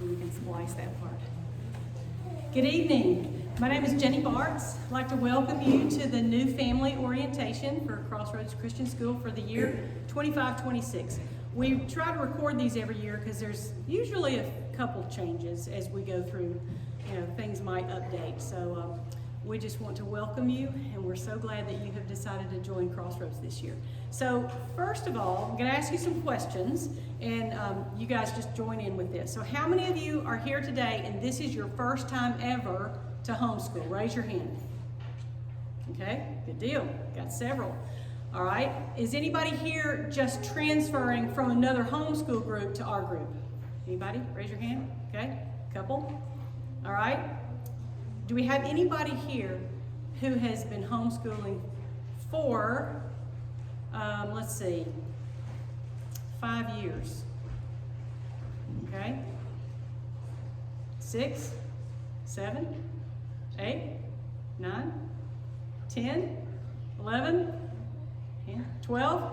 You can splice that part. Good evening. My name is Jenny Bartz. I'd like to welcome you to the new family orientation for Crossroads Christian School for the year 25-26. We try to record these every year because there's usually a couple changes as we go through. Things might update. So we just want to welcome you, and we're so glad that you have decided to join Crossroads this year. So first of all, I'm going to ask you some questions, and you guys just join in with this. So how many of you are here today and this is your first time ever to homeschool? Raise your hand. Okay, good deal. Got several. All right. Is anybody here just transferring from another homeschool group to our group? Anybody? Raise your hand. Okay, couple. All right. Do we have anybody here who has been homeschooling for, let's see, 5 years? Okay. 6, 7, 8, 9, 10, 11, 12.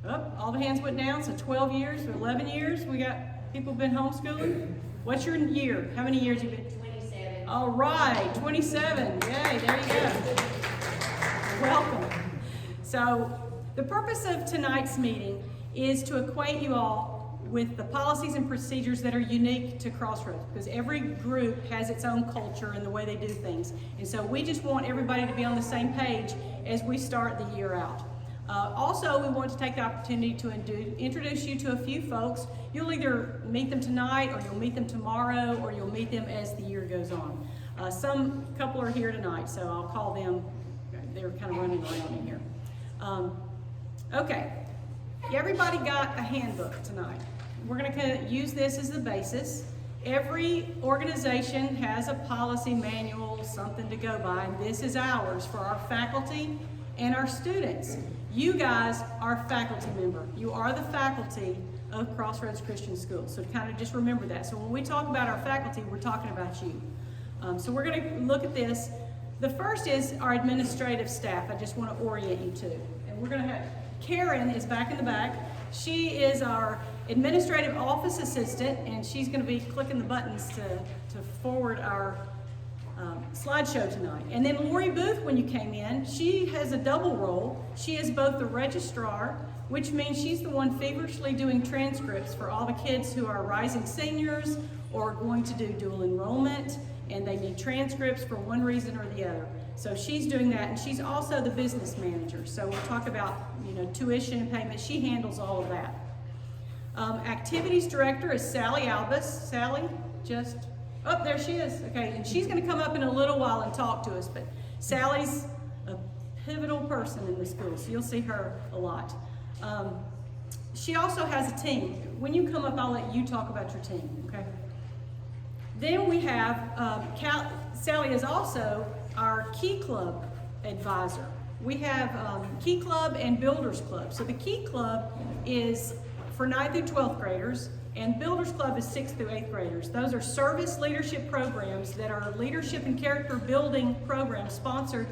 Oh, all the hands went down, so 12 years, 11 years. We got people been homeschooling. What's your year? How many years have you been? 27. All right, 27. Yay, there you go. Welcome. So the purpose of tonight's meeting is to acquaint you all with the policies and procedures that are unique to Crossroads, because every group has its own culture and the way they do things. And so we just want everybody to be on the same page as we start the year out. Also, we want to take the opportunity to introduce you to a few folks. You'll either meet them tonight, or you'll meet them tomorrow, or you'll meet them as the year goes on. Some couple are here tonight, so I'll call them. They're kind of running around in here. Okay, everybody got a handbook tonight. We're going to kind of use this as the basis. Every organization has a policy manual, something to go by, and this is ours for our faculty and our students. You guys are a faculty member. You are the faculty of Crossroads Christian School. So kind of just remember that. So when we talk about our faculty, we're talking about you. So we're going to look at this. The first is our administrative staff. I just want to orient you to. And we're going to have, Karen is back in the back. She is our administrative office assistant, and she's going to be clicking the buttons to forward our slideshow tonight. And then Lori Booth, when you came in, she has a double role. She is both the registrar, which means she's the one feverishly doing transcripts for all the kids who are rising seniors or going to do dual enrollment, and they need transcripts for one reason or the other. So she's doing that, and she's also the business manager. So we'll talk about tuition and payment. She handles all of that. Activities director is Sally Albus. Sally, oh, there she is. Okay, and she's going to come up in a little while and talk to us, but Sally's a pivotal person in the school, so you'll see her a lot. She also has a team. When you come up, I'll let you talk about your team, okay? Then we have, Sally is also our Key Club advisor. We have Key Club and Builders Club. So the Key Club is for 9th through 12th graders, and Builders Club is 6th through 8th graders. Those are service leadership programs that are leadership and character building programs sponsored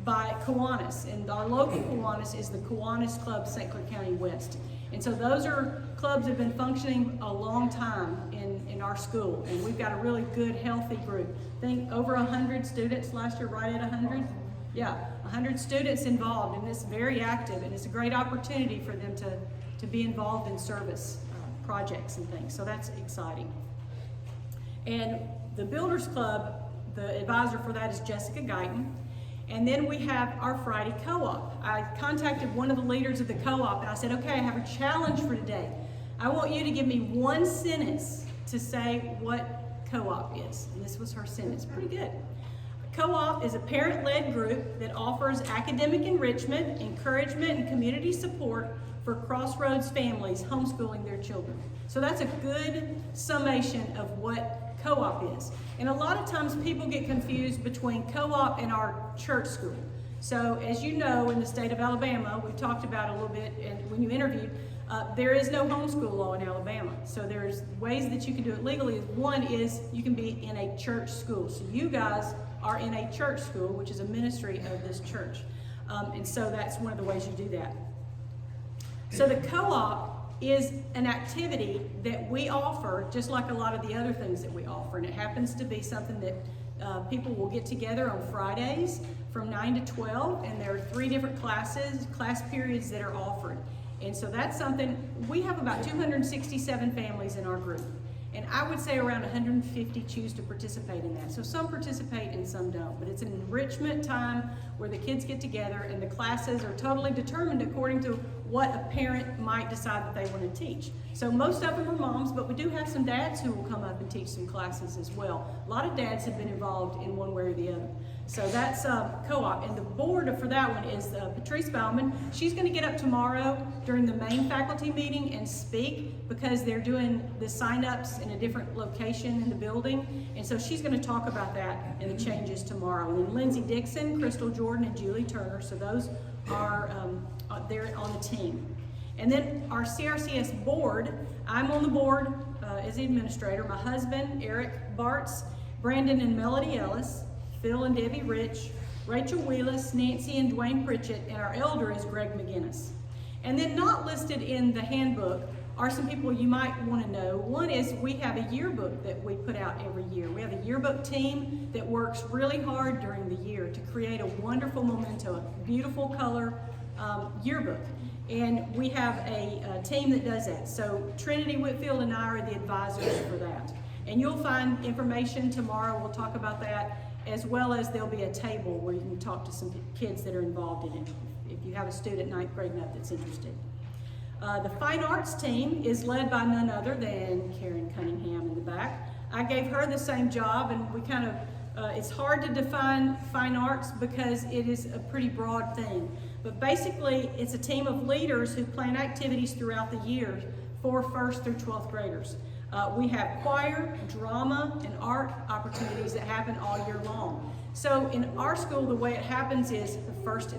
by Kiwanis. And our local Kiwanis is the Kiwanis Club, St. Clair County West. And so those are clubs that have been functioning a long time in our school. And we've got a really good, healthy group. I think over 100 students last year, right at 100? Yeah, 100 students involved, and it's very active, and it's a great opportunity for them to be involved in service projects and things, so that's exciting. And the Builders Club, the advisor for that is Jessica Guyton. And then we have our Friday co-op. I contacted one of the leaders of the co-op, and I said, okay, I have a challenge for today. I want you to give me one sentence to say what co-op is. And this was her sentence. Pretty good. Co-op is a parent-led group that offers academic enrichment, encouragement, and community support for Crossroads families homeschooling their children. So that's a good summation of what co-op is. And a lot of times people get confused between co-op and our church school. So as you know, in the state of Alabama, we talked about a little bit, and when you interviewed, there is no homeschool law in Alabama. So there's ways that you can do it legally. One is you can be in a church school. So you guys are in a church school, which is a ministry of this church. And so that's one of the ways you do that. So the co-op is an activity that we offer, just like a lot of the other things that we offer. And it happens to be something that people will get together on Fridays from 9 to 12, and there are 3 different class periods that are offered. And so that's something, we have about 267 families in our group. And I would say around 150 choose to participate in that. So some participate and some don't, but it's an enrichment time where the kids get together and the classes are totally determined according to what a parent might decide that they want to teach. So most of them are moms, but we do have some dads who will come up and teach some classes as well. A lot of dads have been involved in one way or the other. So that's co-op, and the board for that one is Patrice Bauman. She's going to get up tomorrow during the main faculty meeting and speak, because they're doing the sign-ups in a different location in the building, and so she's going to talk about that and the changes tomorrow. And then Lindsay Dixon, Crystal Jordan, and Julie Turner, so those are they're on the team. And then our CRCS board, I'm on the board as the administrator. My husband, Eric Bartz, Brandon and Melody Ellis, Phil and Debbie Rich, Rachel Wheelis, Nancy and Dwayne Pritchett, and our elder is Greg McGinnis. And then not listed in the handbook are some people you might want to know. One is we have a yearbook that we put out every year. We have a yearbook team that works really hard during the year to create a wonderful memento, a beautiful color yearbook. And we have a team that does that. So Trinity Whitfield and I are the advisors for that. And you'll find information tomorrow. We'll talk about that, as well as there'll be a table where you can talk to some kids that are involved in it, if you have a student 9th grade and up that's interested. The Fine Arts team is led by none other than Karen Cunningham in the back. I gave her the same job, and we kind of, it's hard to define fine arts because it is a pretty broad thing. But basically, it's a team of leaders who plan activities throughout the year for 1st through 12th graders. We have choir, drama, and art opportunities that happen all year long. So in our school, the way it happens is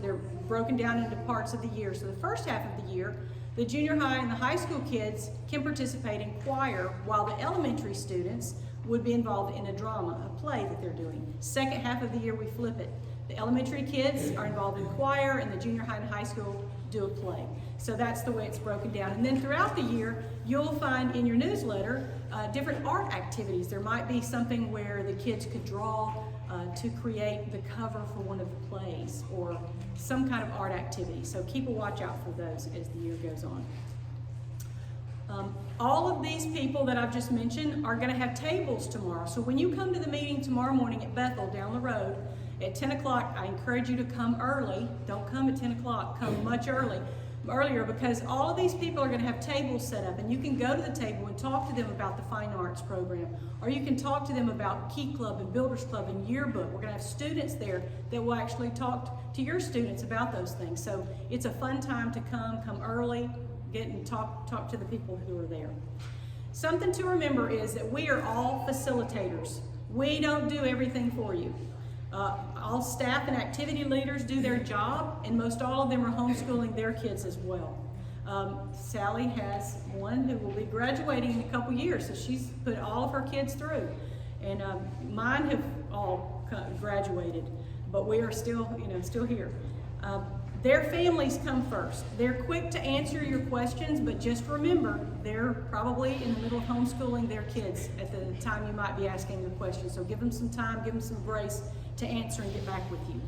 they're broken down into parts of the year. So the first half of the year, the junior high and the high school kids can participate in choir, while the elementary students would be involved in a drama, a play that they're doing. Second half of the year, we flip it. The elementary kids are involved in choir, and the junior high and high school do a play. So that's the way it's broken down. And then throughout the year, you'll find in your newsletter different art activities. There might be something where the kids could draw to create the cover for one of the plays, or some kind of art activity. So keep a watch out for those as the year goes on. All of these people that I've just mentioned are going to have tables tomorrow. So when you come to the meeting tomorrow morning at Bethel down the road at 10 o'clock, I encourage you to come early. Don't come at 10 o'clock, come much earlier, because all of these people are going to have tables set up, and you can go to the table and talk to them about the Fine Arts program, or you can talk to them about Key Club and Builders Club and Yearbook. We're going to have students there that will actually talk to your students about those things. So it's a fun time to come early, get and talk to the people who are there. Something to remember is that we are all facilitators. We don't do everything for you. All staff and activity leaders do their job, and most all of them are homeschooling their kids as well. Sally has one who will be graduating in a couple years, so she's put all of her kids through. And mine have all graduated, but we are still here. Their families come first. They're quick to answer your questions, but just remember, they're probably in the middle of homeschooling their kids at the time you might be asking the question. So give them some time, give them some grace to answer and get back with you.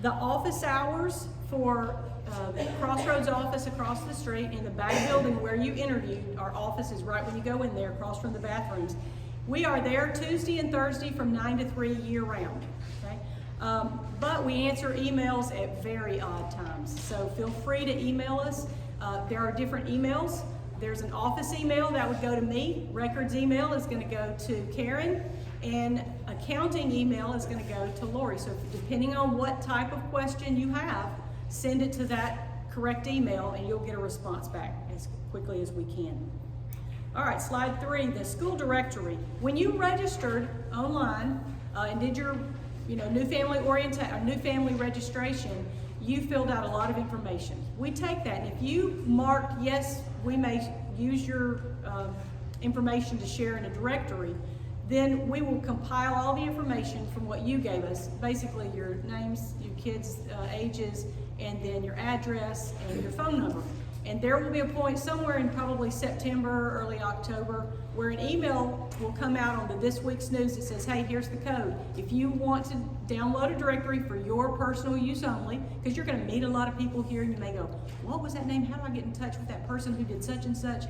The office hours for the Crossroads office across the street in the back building where you interviewed, our office is right when you go in there, across from the bathrooms. We are there Tuesday and Thursday from 9 to 3 year round. Okay? But we answer emails at very odd times. So feel free to email us. There are different emails. There's an office email that would go to me. Records email is going to go to Karen. And accounting email is going to go to Lori. So depending on what type of question you have, send it to that correct email and you'll get a response back as quickly as we can. All right, slide 3, the school directory. When you registered online and did your new family registration, you filled out a lot of information. We take that, and if you mark yes, we may use your information to share in a directory, then we will compile all the information from what you gave us, basically your names, your kids' ages, and then your address and your phone number. And there will be a point somewhere in probably September, early October, where an email will come out on the This Week's News that says, hey, here's the code. If you want to download a directory for your personal use only, because you're going to meet a lot of people here and you may go, what was that name? How do I get in touch with that person who did such and such?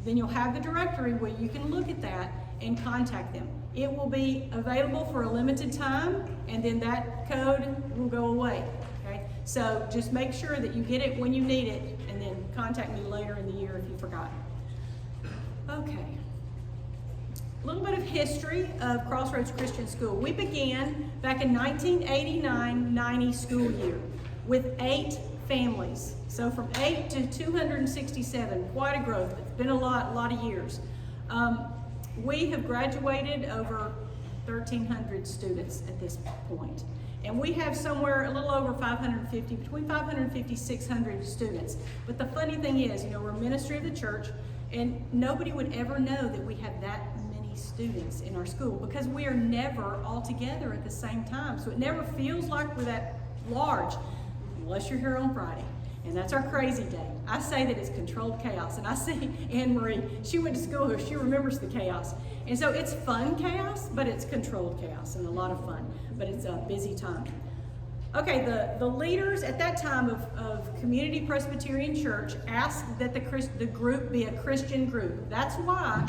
Then you'll have the directory where you can look at that and contact them. It will be available for a limited time, and then that code will go away. Okay? So just make sure that you get it when you need it, and then contact me later in the year if you forgot. Okay. A little bit of history of Crossroads Christian School. We began back in 1989-90 school year with 8 families. So from 8 to 267, quite a growth. It's been a lot of years. We have graduated over 1,300 students at this point. And we have somewhere a little over 550, between 550, 600 students. But the funny thing is, we're a ministry of the church, and nobody would ever know that we have that many students in our school because we are never all together at the same time. So it never feels like we're that large, unless you're here on Friday. And that's our crazy day. I say that it's controlled chaos. And I see Anne Marie, she went to school here, she remembers the chaos. And so it's fun chaos, but it's controlled chaos and a lot of fun. But it's a busy time. Okay, the leaders at that time of Community Presbyterian Church asked that the group be a Christian group. That's why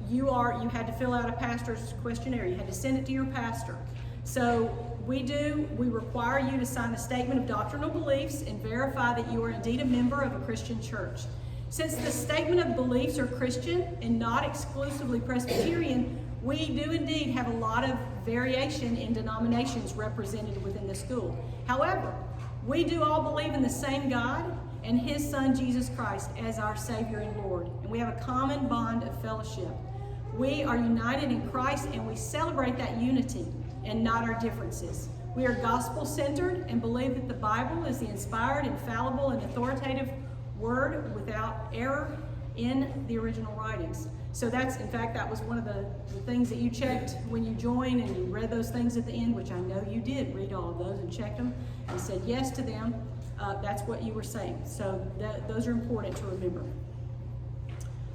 you had to fill out a pastor's questionnaire. You had to send it to your pastor. So we require you to sign a statement of doctrinal beliefs and verify that you are indeed a member of a Christian church. Since the statement of beliefs are Christian and not exclusively Presbyterian, we do indeed have a lot of variation in denominations represented within the school. However, we do all believe in the same God and His Son, Jesus Christ, as our Savior and Lord. And we have a common bond of fellowship. We are united in Christ, and we celebrate that unity and not our differences. We are gospel-centered and believe that the Bible is the inspired, infallible, and authoritative word without error in the original writings. So that was one of the things that you checked when you joined, and you read those things at the end, which I know you did read all of those and checked them and said yes to them. That's what you were saying. So those are important to remember.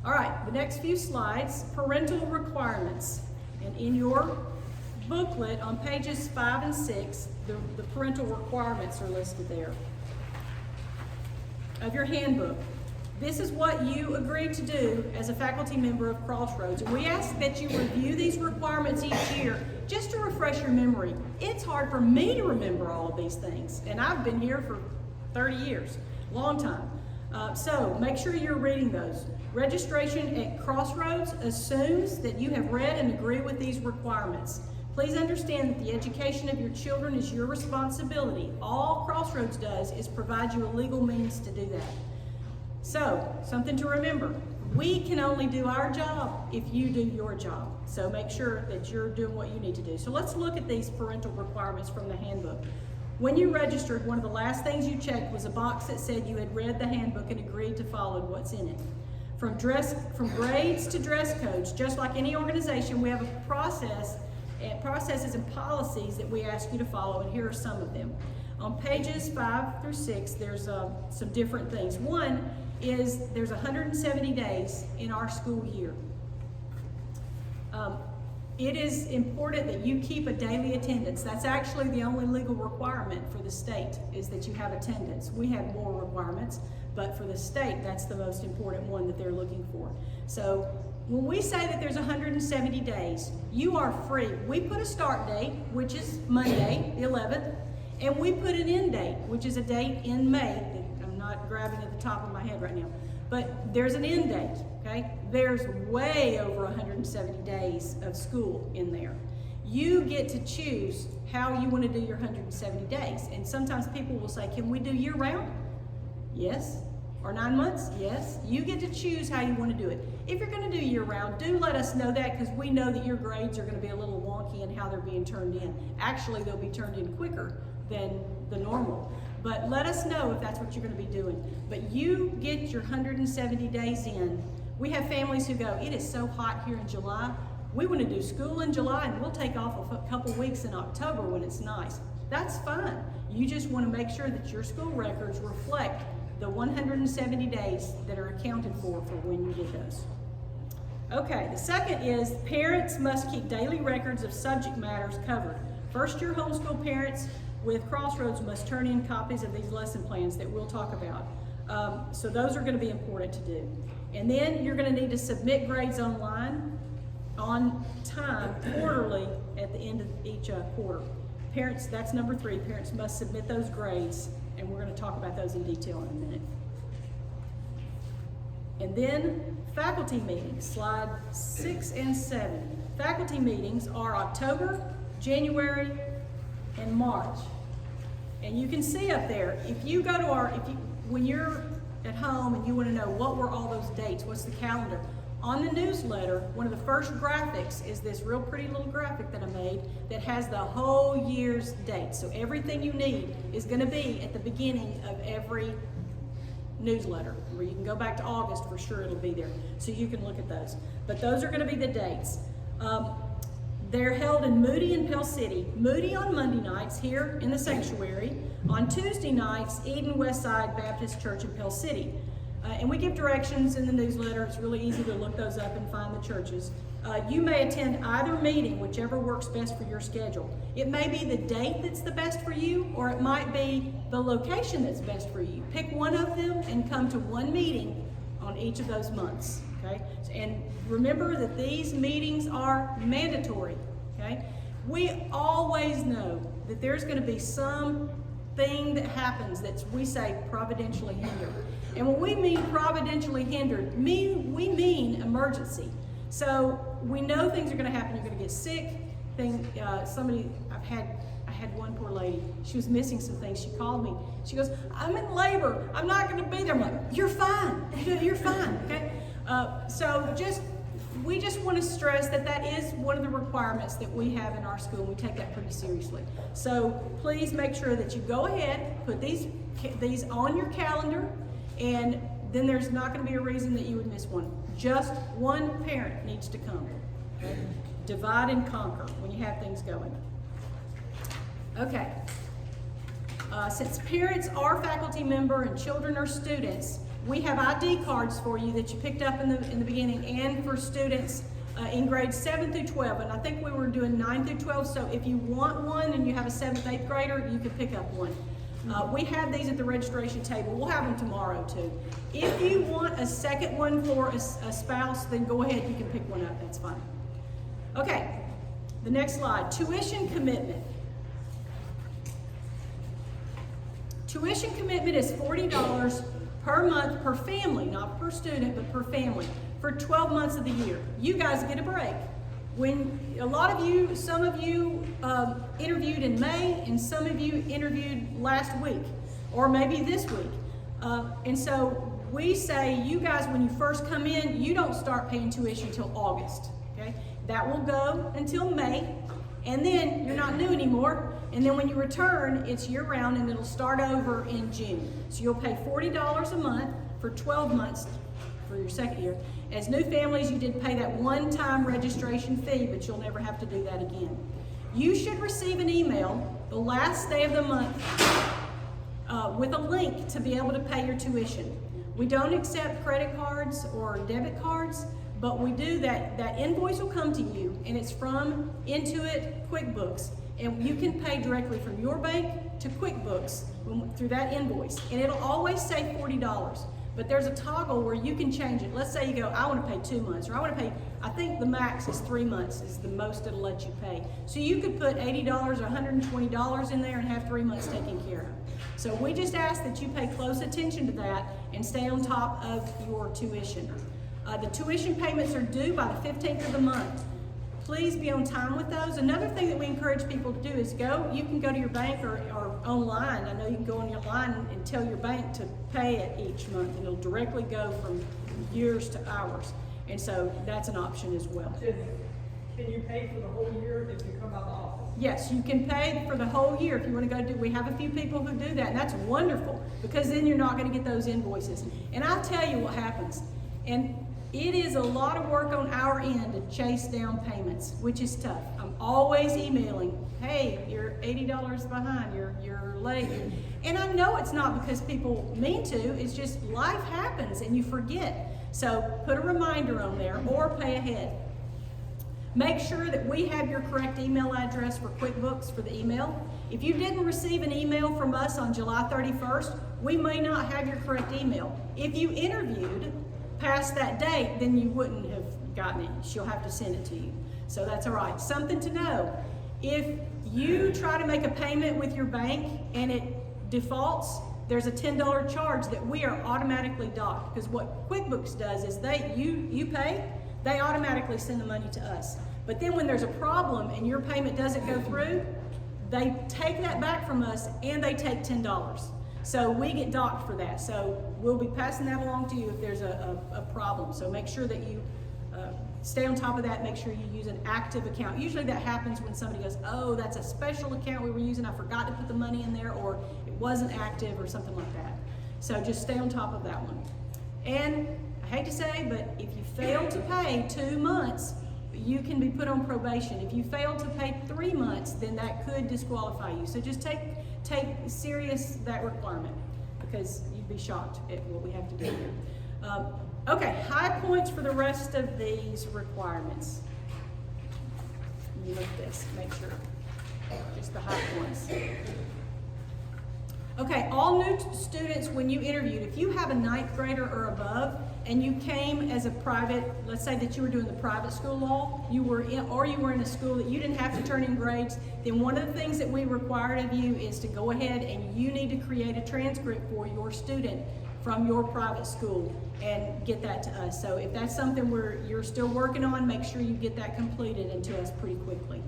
All right, the next few slides, parental requirements. And in your booklet on pages 5 and 6, the parental requirements are listed there of your handbook. This is what you agreed to do as a faculty member of Crossroads. And we ask that you review these requirements each year just to refresh your memory. It's hard for me to remember all of these things, and I've been here for 30 years, long time. So make sure you're reading those. Registration at Crossroads assumes that you have read and agree with these requirements. Please understand that the education of your children is your responsibility. All Crossroads does is provide you a legal means to do that. So, something to remember. We can only do our job if you do your job. So make sure that you're doing what you need to do. So let's look at these parental requirements from the handbook. When you registered, one of the last things you checked was a box that said you had read the handbook and agreed to follow what's in it. From grades to dress codes, just like any organization, we have a processes and policies that we ask you to follow, and here are some of them. On pages 5 through 6, there's some different things. One is there's 170 days in our school year. It is important that you keep a daily attendance. That's actually the only legal requirement for the state, is that you have attendance. We have more requirements, but for the state, that's the most important one that they're looking for. So when we say that there's 170 days, you are free. We put a start date, which is Monday, the 11th, and we put an end date, which is a date in May that I'm not grabbing at the top of my head right now. But there's an end date, okay? There's way over 170 days of school in there. You get to choose how you want to do your 170 days. And sometimes people will say, can we do year round? Yes. Or 9 months? Yes. You get to choose how you want to do it. If you're going to do year round, do let us know that, because we know that your grades are going to be a little wonky in how they're being turned in. Actually, they'll be turned in quicker than the normal. But let us know if that's what you're going to be doing. But you get your 170 days in. We have families who go, it is so hot here in July. We want to do school in July, and we'll take off a couple weeks in October when it's nice. That's fine. You just want to make sure that your school records reflect the 170 days that are accounted for when you did those. Okay, the second is parents must keep daily records of subject matters covered. First-year homeschool parents with Crossroads must turn in copies of these lesson plans that we'll talk about. So those are going to be important to do. And then you're going to need to submit grades online on time quarterly at the end of each quarter. Parents, that's number 3. Parents must submit those grades, and we're going to talk about those in detail in a minute. And then faculty meetings, slide 6 and 7. Faculty meetings are October, January, and March. And you can see up there, if you go to when you're at home and you want to know what were all those dates, what's the calendar, on the newsletter, one of the first graphics is this real pretty little graphic that I made that has the whole year's dates. So everything you need is going to be at the beginning of every newsletter, where you can go back to August for sure, it'll be there, so you can look at those. But those are going to be the dates. They're held in Moody and Pell City. Moody on Monday nights here in the sanctuary. On Tuesday nights, Eden Westside Baptist Church in Pell City. And we give directions in the newsletter. It's really easy to look those up and find the churches. You may attend either meeting, whichever works best for your schedule. It may be the date that's the best for you, or it might be the location that's best for you. Pick one of them and come to one meeting on each of those months, okay? And remember that these meetings are mandatory, okay? We always know that there's going to be some thing that happens that we say providentially hindered. And when we mean providentially hindered, we mean emergency. So we know things are going to happen. You're going to get sick. I had one poor lady. She was missing some things. She called me. She goes, "I'm in labor. I'm not going to be there." I'm like, "You're fine. You're fine." Okay. We just want to stress that is one of the requirements that we have in our school. We take that pretty seriously. So please make sure that you go ahead, put these on your calendar, and then there's not going to be a reason that you would miss one. Just one parent needs to come. Okay? Divide and conquer when you have things going. Okay. Since parents are faculty member and children are students, we have ID cards for you that you picked up in the beginning, and for students in grades 7 through 12. And I think we were doing 9 through 12, so if you want one and you have a 7th, 8th grader, you can pick up one. We have these at the registration table. We'll have them tomorrow too. If you want a second one for a spouse, then go ahead, you can pick one up, that's fine. Okay, the next slide, tuition commitment. Tuition commitment is $40 per month per family, not per student, but per family, for 12 months of the year. You guys get a break. When some of you interviewed in May, and some of you interviewed last week, or maybe this week. And so we say, you guys, when you first come in, you don't start paying tuition until August, okay? That will go until May, and then you're not new anymore. And then when you return, it's year-round, and it'll start over in June. So you'll pay $40 a month for 12 months for your second year. As new families, you did pay that one-time registration fee, but you'll never have to do that again. You should receive an email the last day of the month with a link to be able to pay your tuition. We don't accept credit cards or debit cards, but we do that. That invoice will come to you, and it's from Intuit QuickBooks. And you can pay directly from your bank to QuickBooks through that invoice. And it'll always say $40. But there's a toggle where you can change it. Let's say you go, I want to pay 2 months, or I want to pay, I think the max is 3 months is the most it'll let you pay. So you could put $80 or $120 in there and have 3 months taken care of. So we just ask that you pay close attention to that and stay on top of your tuition. The tuition payments are due by the 15th of the month. Please be on time with those. Another thing that we encourage people to do is you can go to your bank or online. I know you can go on your line and tell your bank to pay it each month, and it'll directly go from years to hours. And so that's an option as well. Can you pay for the whole year if you come out of the office? Yes, you can pay for the whole year if you want to go we have a few people who do that, and that's wonderful, because then you're not going to get those invoices. And I'll tell you what happens. And It is a lot of work on our end to chase down payments, which is tough. I'm always emailing, hey, you're $80 behind, you're late. And I know it's not because people mean to, it's just life happens and you forget. So put a reminder on there or pay ahead. Make sure that we have your correct email address for QuickBooks for the email. If you didn't receive an email from us on July 31st, we may not have your correct email. If you interviewed past that date, then you wouldn't have gotten it. She'll have to send it to you. So that's all right. Something to know. If you try to make a payment with your bank and it defaults, there's a $10 charge that we are automatically docked. Because what QuickBooks does is you pay, they automatically send the money to us. But then when there's a problem and your payment doesn't go through, they take that back from us and they take $10. So we get docked for that. So we'll be passing that along to you if there's a problem. So make sure that you stay on top of that. Make sure you use an active account. Usually that happens when somebody goes, oh, that's a special account we were using. I forgot to put the money in there, or it wasn't active or something like that. So just stay on top of that one. And I hate to say, but if you fail to pay 2 months, you can be put on probation. If you fail to pay 3 months, then that could disqualify you. So just take serious that requirement, because you'd be shocked at what we have to do here. Okay, high points for the rest of these requirements. You look at this, make sure, just the high points. Okay, all new students, when you interviewed, if you have a 9th grader or above, and you came as a private, let's say that you were doing the private school law, you were in a school that you didn't have to turn in grades, then one of the things that we require of you is to go ahead and you need to create a transcript for your student from your private school and get that to us. So if that's something you're still working on, make sure you get that completed and to us pretty quickly.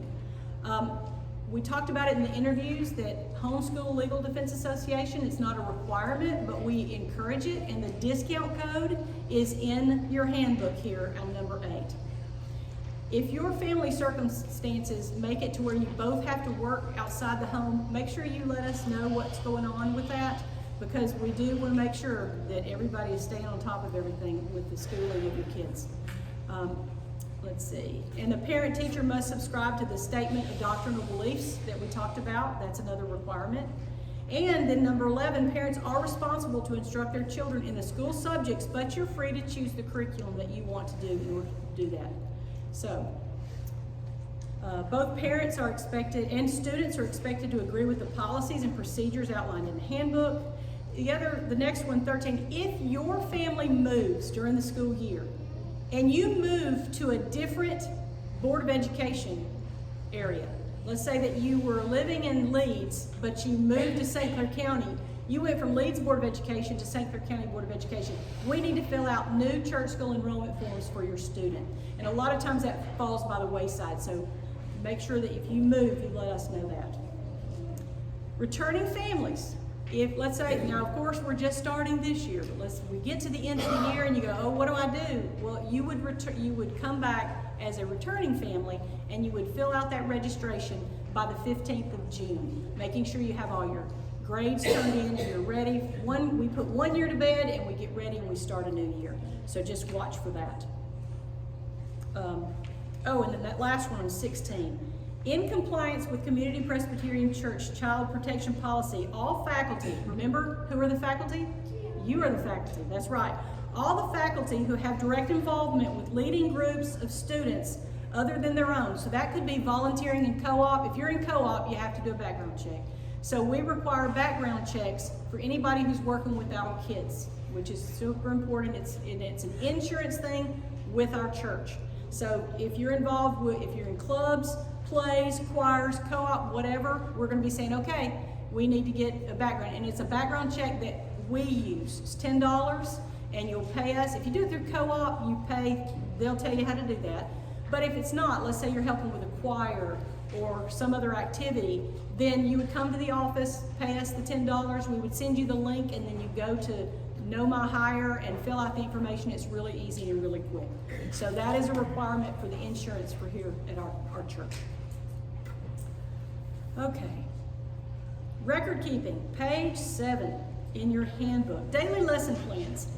We talked about it in the interviews that Homeschool Legal Defense Association, it's not a requirement, but we encourage it, and the discount code is in your handbook here on number 8. If your family circumstances make it to where you both have to work outside the home, make sure you let us know what's going on with that, because we do want to make sure that everybody is staying on top of everything with the schooling of your kids. Let's see. And the parent teacher must subscribe to the statement of doctrinal beliefs that we talked about. That's another requirement. And then number 11, parents are responsible to instruct their children in the school subjects, but you're free to choose the curriculum that you want to do in order to do that. So, both parents are expected and students are expected to agree with the policies and procedures outlined in the handbook. The next one, 13, if your family moves during the school year, and you move to a different Board of Education area, let's say that you were living in Leeds, but you moved to St. Clair County, you went from Leeds Board of Education to St. Clair County Board of Education, we need to fill out new church school enrollment forms for your student. And a lot of times that falls by the wayside, so make sure that if you move, you let us know that. Returning families. If, let's say, now of course we're just starting this year, but we get to the end of the year and you go, oh, what do I do? Well, you would come back as a returning family and you would fill out that registration by the 15th of June, making sure you have all your grades turned in and you're ready. We put 1 year to bed and we get ready and we start a new year. So just watch for that. And then that last one, 16. In compliance with Community Presbyterian Church Child Protection Policy, all faculty, remember who are the faculty? You are the faculty, that's right. All the faculty who have direct involvement with leading groups of students other than their own. So that could be volunteering in co-op. If you're in co-op, you have to do a background check. So we require background checks for anybody who's working with our kids, which is super important. It's an insurance thing with our church. So if you're involved if you're in clubs, plays, choirs, co-op, whatever, we're going to be saying, okay, we need to get a background. And it's a background check that we use. It's $10 and you'll pay us. If you do it through co-op, they'll tell you how to do that. But if it's not, let's say you're helping with a choir or some other activity, then you would come to the office, pay us the $10, we would send you the link, and then you go to Know My Hire and fill out the information. It's really easy and really quick. So that is a requirement for the insurance for here at our church. Okay. Record keeping, page 7 in your handbook. Daily lesson plans.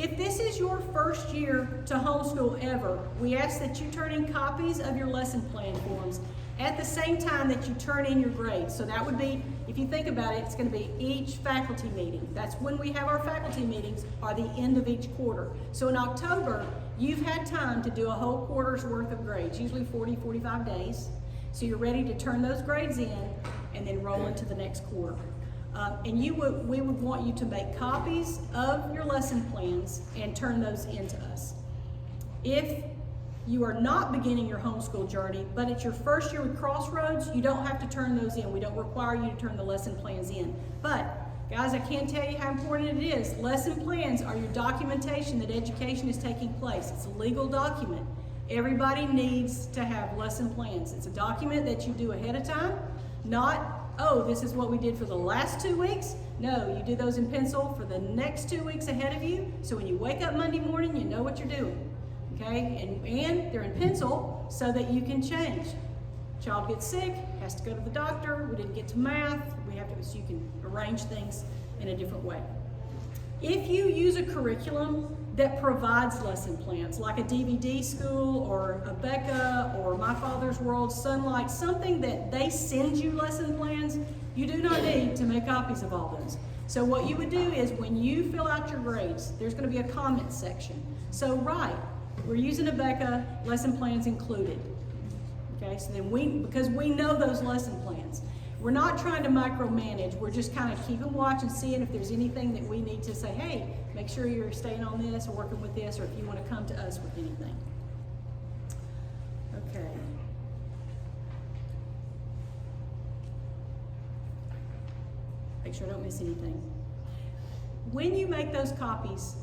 If this is your first year to homeschool ever, we ask that you turn in copies of your lesson plan forms at the same time that you turn in your grades. So that would be, if you think about it, it's going to be each faculty meeting. That's when we have our faculty meetings, are the end of each quarter. So in October, you've had time to do a whole quarter's worth of grades, usually 40, 45 days. So you're ready to turn those grades in and then roll into the next quarter. And we would want you to make copies of your lesson plans and turn those into us. If you are not beginning your homeschool journey, but it's your first year with Crossroads, you don't have to turn those in. We don't require you to turn the lesson plans in. But, guys, I can't tell you how important it is. Lesson plans are your documentation that education is taking place. It's a legal document. Everybody needs to have lesson plans. It's a document that you do ahead of time, not, oh, this is what we did for the last 2 weeks. No, you do those in pencil for the next 2 weeks ahead of you, so when you wake up Monday morning, you know what you're doing. Okay, and they're in pencil so that you can change. Child gets sick, has to go to the doctor, we didn't get to math, so you can arrange things in a different way. If you use a curriculum that provides lesson plans, like a DVD school or a Becca or My Father's World, Sunlight, something that they send you lesson plans, you do not need to make copies of all those. So what you would do is when you fill out your grades, there's going to be a comment section. So write, we're using a Becca, lesson plans included. Okay, so then because we know those lesson plans. We're not trying to micromanage, we're just kind of keeping watch and seeing if there's anything that we need to say, hey, make sure you're staying on this or working with this, or if you want to come to us with anything. Okay. Make sure I don't miss anything. When you make those copies,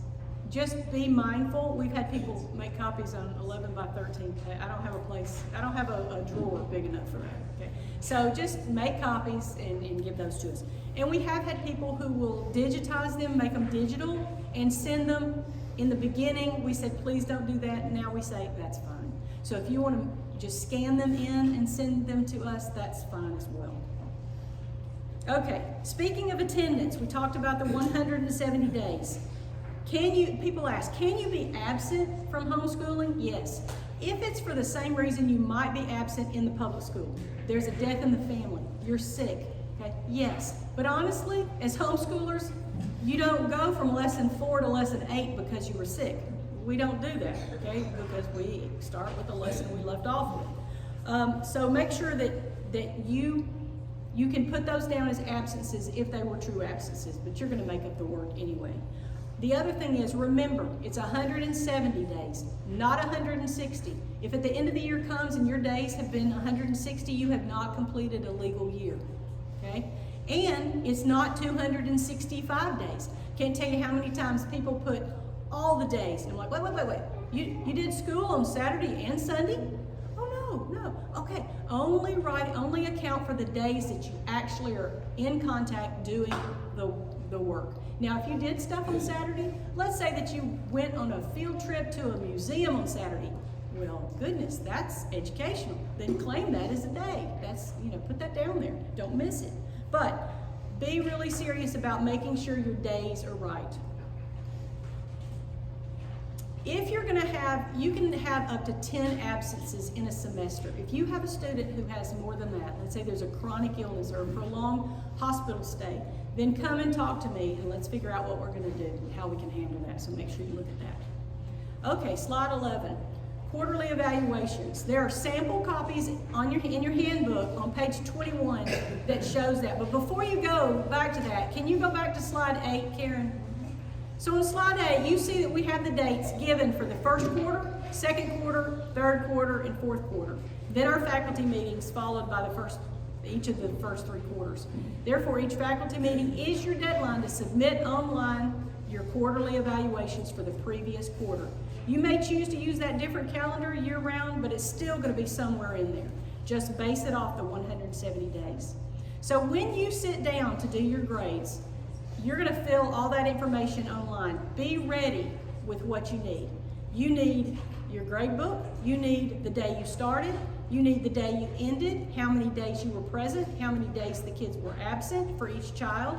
just be mindful. We've had people make copies on 11 by 13. I don't have a place, I don't have a drawer big enough for that. Okay? So just make copies and give those to us. And we have had people who will digitize them, make them digital, and send them. In the beginning, we said, please don't do that. Now we say, that's fine. So if you want to just scan them in and send them to us, that's fine as well. Okay, speaking of attendance, we talked about the 170 days. People ask, can you be absent from homeschooling? Yes. If it's for the same reason you might be absent in the public school, there's a death in the family, you're sick, okay? Yes. But honestly, as homeschoolers, you don't go from lesson 4 to lesson 8 because you were sick. We don't do that, okay? Because we start with the lesson we left off with. So make sure that you can put those down as absences if they were true absences, but you're gonna make up the work anyway. The other thing is, remember, it's 170 days, not 160. If at the end of the year comes and your days have been 160, you have not completed a legal year, okay? And it's not 265 days. Can't tell you how many times people put all the days, and I'm like, wait. You did school on Saturday and Sunday? Oh, no, okay. Only account for the days that you actually are in contact doing the work. Now, if you did stuff on Saturday, let's say that you went on a field trip to a museum on Saturday. Well, goodness, that's educational. Then claim that as a day. That's, put that down there. Don't miss it. But be really serious about making sure your days are right. If you're going to you can have up to 10 absences in a semester. If you have a student who has more than that, let's say there's a chronic illness or a prolonged hospital stay, then come and talk to me and let's figure out what we're going to do and how we can handle that. So make sure you look at that. Okay, slide 11, quarterly evaluations. There are sample copies in your handbook on page 21 that shows that. But before you go back to that, can you go back to slide 8, Karen? So in slide 8, you see that we have the dates given for the first quarter, second quarter, third quarter, and fourth quarter. Then our faculty meetings followed by each of the first 3 quarters. Therefore, each faculty meeting is your deadline to submit online your quarterly evaluations for the previous quarter. You may choose to use that different calendar year-round, but it's still going to be somewhere in there. Just base it off the 170 days. So when you sit down to do your grades, you're going to fill all that information online. Be ready with what you need. You need your grade book, you need the day you started, you need the day you ended, how many days you were present, how many days the kids were absent for each child,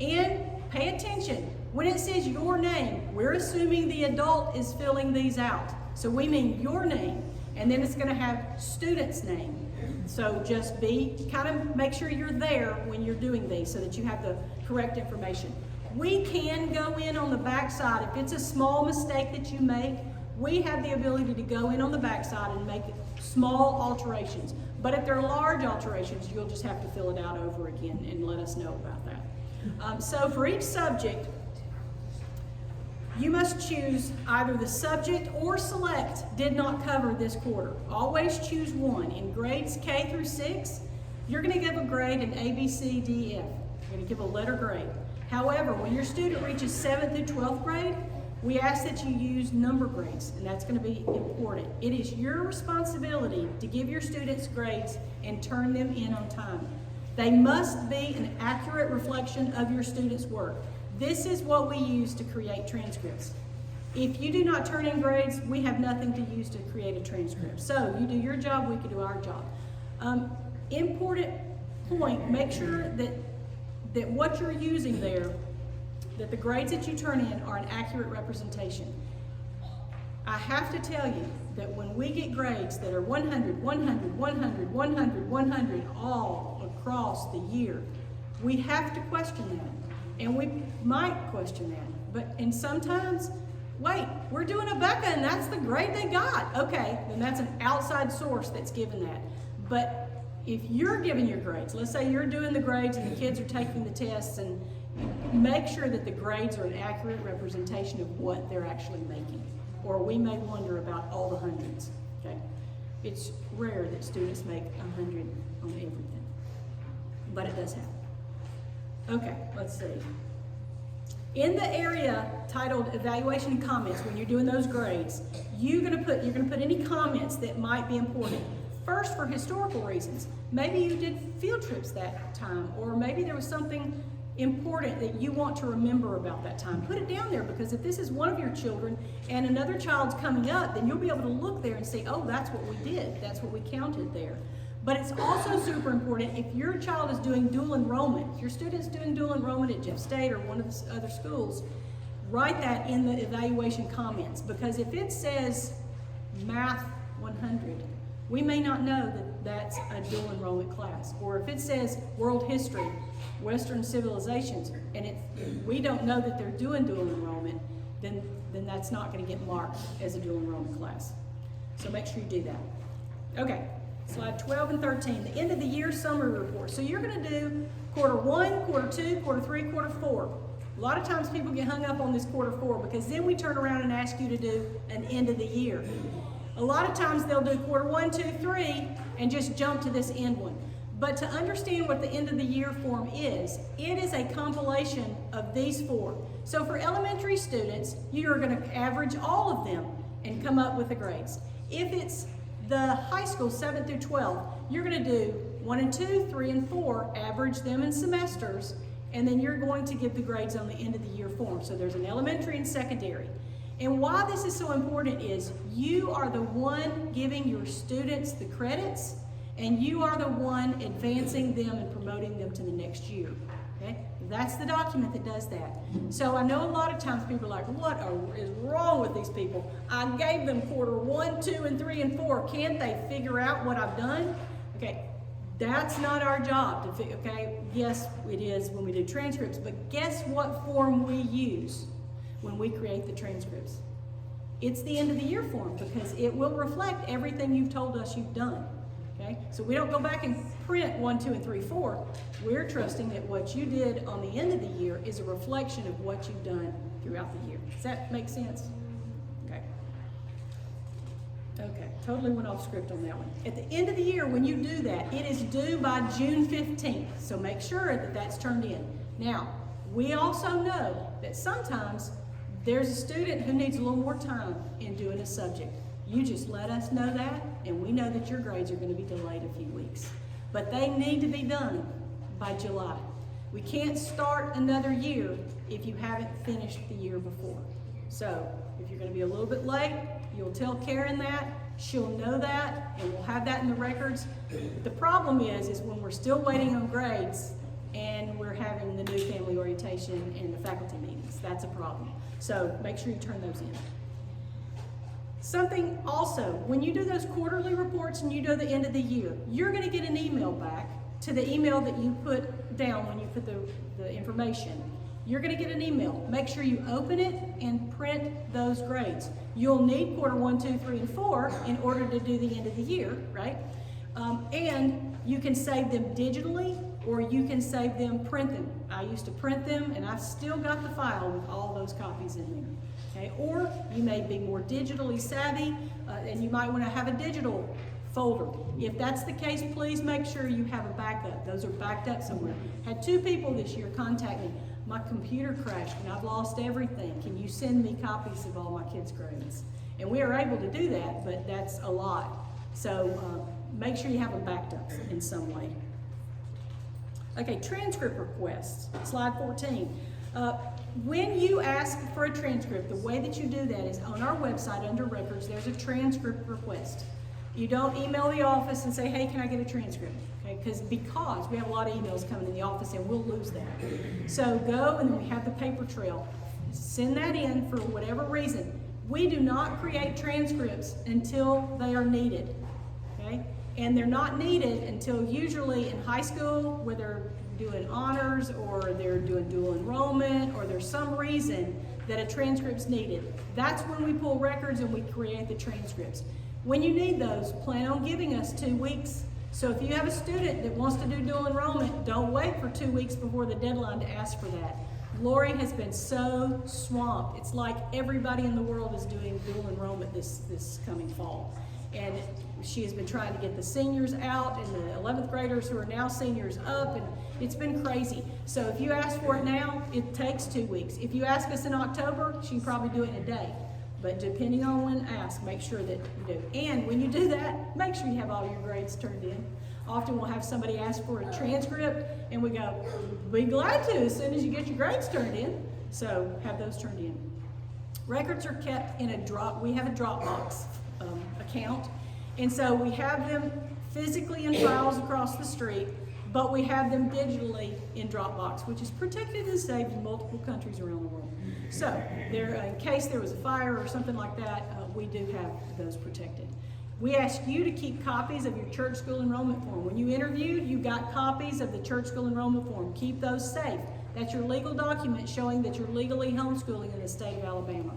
and pay attention. When it says your name, we're assuming the adult is filling these out. So we mean your name, and then it's going to have student's name. So just make sure you're there when you're doing these so that you have the correct information. We can go in on the back side. If it's a small mistake that you make, we have the ability to go in on the back side and make small alterations. But if they're large alterations, you'll just have to fill it out over again and let us know about that. So for each subject, you must choose either the subject or select did not cover this quarter. Always choose one. In grades K through 6, you're going to give a grade in A, B, C, D, F. You're going to give a letter grade. However, when your student reaches 7th through 12th grade, we ask that you use number grades, and that's going to be important. It is your responsibility to give your students grades and turn them in on time. They must be an accurate reflection of your students' work. This is what we use to create transcripts. If you do not turn in grades, we have nothing to use to create a transcript. So you do your job, we can do our job. Important point, make sure that what you're using there, that the grades that you turn in are an accurate representation. I have to tell you that when we get grades that are 100, 100, 100, 100, 100 all across the year, we have to question that. And we might question that. And sometimes, wait, we're doing a Becca and that's the grade they got. Okay, then that's an outside source that's given that. But if you're giving your grades, let's say you're doing the grades and the kids are taking the tests, and make sure that the grades are an accurate representation of what they're actually making. Or we may wonder about all the hundreds, okay? It's rare that students make 100 on everything, but it does happen. Okay, let's see. In the area titled Evaluation and Comments, when you're doing those grades, you're gonna put any comments that might be important. First, for historical reasons. Maybe you did field trips that time, or maybe there was something important that you want to remember about that time. Put it down there, because if this is one of your children and another child's coming up, then you'll be able to look there and say, oh, that's what we did. That's what we counted there. But it's also super important if your child is doing dual enrollment, if your student's doing dual enrollment at Jeff State or one of the other schools, write that in the evaluation comments, because if it says Math 100, we may not know that that's a dual enrollment class. Or if it says World History, Western Civilizations, and we don't know that they're doing dual enrollment, then that's not going to get marked as a dual enrollment class. So make sure you do that. Okay. Slide 12 and 13, the end of the year summary report. So you're going to do quarter 1, quarter 2, quarter 3, quarter 4. A lot of times people get hung up on this quarter 4, because then we turn around and ask you to do an end of the year. A lot of times they'll do quarter 1, 2, 3 and just jump to this end one. But to understand what the end of the year form is, it is a compilation of these 4. So for elementary students, you are going to average all of them and come up with the grades. If it's the high school, 7th through 12th, you're going to do 1 and 2, 3 and 4, average them in semesters, and then you're going to give the grades on the end of the year form. So there's an elementary and secondary. And why this is so important is you are the one giving your students the credits, and you are the one advancing them and promoting them to the next year. Okay? That's the document that does that. So I know a lot of times people are like, what is wrong with these people? I gave them quarter 1, 2, and 3, and 4. Can't they figure out what I've done? Okay, that's not our job to figure, okay? Yes, it is when we do transcripts, but guess what form we use when we create the transcripts? It's the end of the year form, because it will reflect everything you've told us you've done. Okay? So we don't go back and print 1, 2, and 3, 4. We're trusting that what you did on the end of the year is a reflection of what you've done throughout the year. Does that make sense? Okay. Okay, totally went off script on that one. At the end of the year, when you do that, it is due by June 15th. So make sure that that's turned in. Now, we also know that sometimes there's a student who needs a little more time in doing a subject. You just let us know that, and we know that your grades are going to be delayed a few weeks. But they need to be done by July. We can't start another year if you haven't finished the year before. So if you're going to be a little bit late, you'll tell Karen that. She'll know that, and we'll have that in the records. The problem is when we're still waiting on grades, and we're having the new family orientation and the faculty meetings. That's a problem. So make sure you turn those in. Something also, when you do those quarterly reports and you do the end of the year, you're going to get an email back to the email that you put down when you put the information. You're going to get an email. Make sure you open it and print those grades. You'll need quarter 1, 2, 3, and 4 in order to do the end of the year, right? And you can save them digitally, or you can save them, print them. I used to print them, and I've still got the file with all those copies in there. Okay? Or you may be more digitally savvy, and you might want to have a digital folder. If that's the case, please make sure you have a backup. Those are backed up somewhere. Had 2 people this year contact me. My computer crashed and I've lost everything. Can you send me copies of all my kids' grades? And we are able to do that, but that's a lot. So make sure you have them backed up in some way. Okay, transcript requests, slide 14. When you ask for a transcript, the way that you do that is on our website under records, there's a transcript request. You don't email the office and say, hey, can I get a transcript? Okay, because we have a lot of emails coming in the office and we'll lose that. So go, and then we have the paper trail. Send that in for whatever reason. We do not create transcripts until they are needed. Okay? And they're not needed until usually in high school, where they're doing honors or they're doing dual enrollment, or there's some reason that a transcript's needed. That's when we pull records and we create the transcripts. When you need those, plan on giving us 2 weeks. So if you have a student that wants to do dual enrollment, don't wait for 2 weeks before the deadline to ask for that. Lori has been so swamped. It's like everybody in the world is doing dual enrollment this coming fall. And she has been trying to get the seniors out and the 11th graders who are now seniors up, and it's been crazy. So if you ask for it now, it takes 2 weeks. If you ask us in October, she can probably do it in a day. But depending on when asked, make sure that you do. And when you do that, make sure you have all your grades turned in. Often we'll have somebody ask for a transcript, and we go, be glad to as soon as you get your grades turned in. So have those turned in. Records are kept in we have a Dropbox account. And so we have them physically in files across the street, but we have them digitally in Dropbox, which is protected and saved in multiple countries around the world. So in case there was a fire or something like that, we do have those protected. We ask you to keep copies of your church school enrollment form. When you interviewed, you got copies of the church school enrollment form. Keep those safe. That's your legal document showing that you're legally homeschooling in the state of Alabama.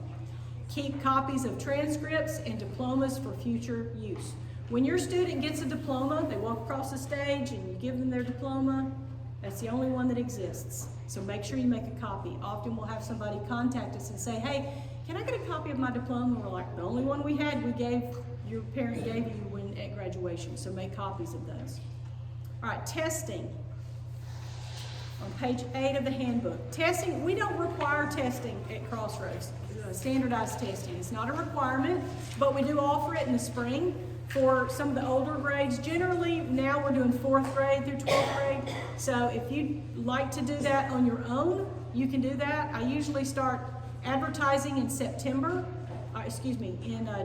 Keep copies of transcripts and diplomas for future use. When your student gets a diploma, they walk across the stage and you give them their diploma. That's the only one that exists. So make sure you make a copy. Often we'll have somebody contact us and say, hey, can I get a copy of my diploma? And we're like, the only one we had, your parent gave you at graduation. So make copies of those. All right, testing. On page 8 of the handbook. Testing, we don't require testing at Crossroads, standardized testing. It's not a requirement, but we do offer it in the spring for some of the older grades. Generally, now we're doing 4th grade through 12th grade. So if you'd like to do that on your own, you can do that. I usually start advertising in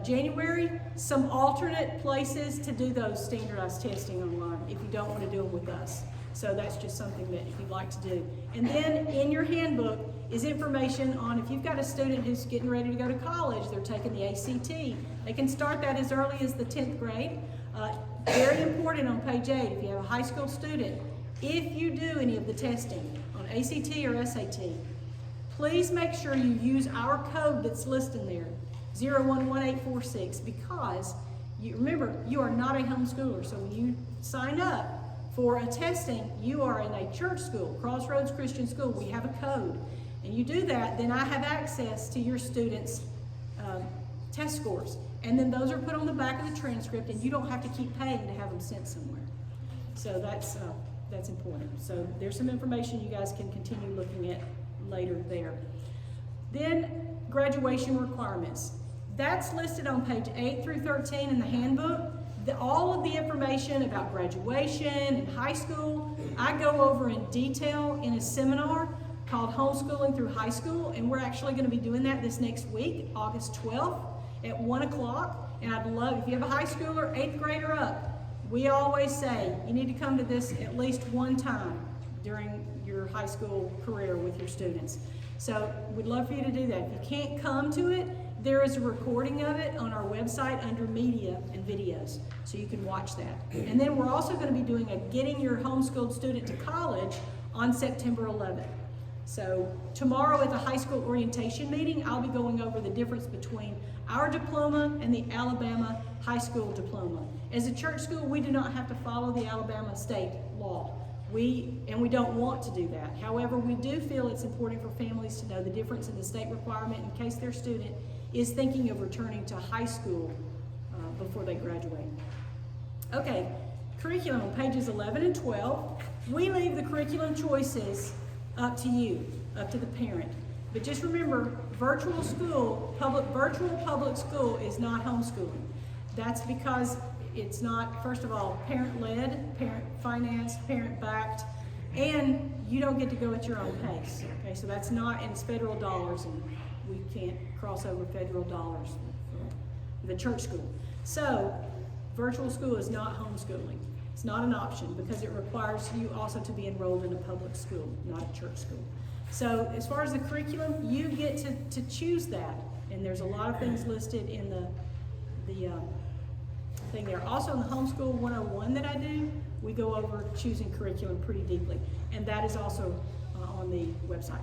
January, some alternate places to do those standardized testing online if you don't want to do them with us. So that's just something that if you'd like to do. And then in your handbook is information on if you've got a student who's getting ready to go to college, they're taking the ACT. They can start that as early as the 10th grade. Very important on page 8, if you have a high school student, if you do any of the testing on ACT or SAT, please make sure you use our code that's listed there, 011846, because remember, you are not a homeschooler. So when you sign up for a testing, you are in a church school, Crossroads Christian School. We have a code. And you do that, then I have access to your students' test scores. And then those are put on the back of the transcript, and you don't have to keep paying to have them sent somewhere. So that's important. So there's some information you guys can continue looking at later there. Then graduation requirements. That's listed on page 8 through 13 in the handbook. All of the information about graduation and high school, I go over in detail in a seminar called Homeschooling Through High School, and we're actually going to be doing that this next week, August 12th at 1 o'clock. And I'd love, if you have a high schooler, 8th grader up, we always say you need to come to this at least one time. during your high school career with your students. So we'd love for you to do that. If you can't come to it, there is a recording of it on our website under media and videos, so you can watch that. And then we're also going to be doing a Getting Your Homeschooled Student to College on September 11th. So tomorrow at the high school orientation meeting, I'll be going over the difference between our diploma and the Alabama high school diploma. As a church school, we do not have to follow the Alabama state law. We don't want to do that. However, we do feel it's important for families to know the difference in the state requirement in case their student is thinking of returning to high school before they graduate. Okay, curriculum on pages 11 and 12. We leave the curriculum choices up to you, up to the parent. But just remember, virtual public school is not homeschooling. That's because it's not, first of all, parent-led, parent-financed, parent-backed, and you don't get to go at your own pace. Okay, so that's not, and it's federal dollars, and we can't cross over federal dollars for the church school. So, virtual school is not homeschooling. It's not an option because it requires you also to be enrolled in a public school, not a church school. So, as far as the curriculum, you get to choose that, and there's a lot of things listed in the thing there. Also in the Homeschool 101 that I do, we go over choosing curriculum pretty deeply, and that is also on the website.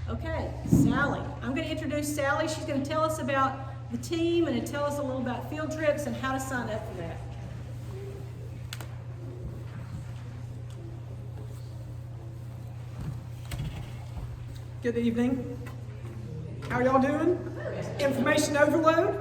Okay, Sally. I'm going to introduce Sally. She's going to tell us about the team and to tell us a little about field trips and how to sign up for that. Good evening. How are y'all doing? Information overload?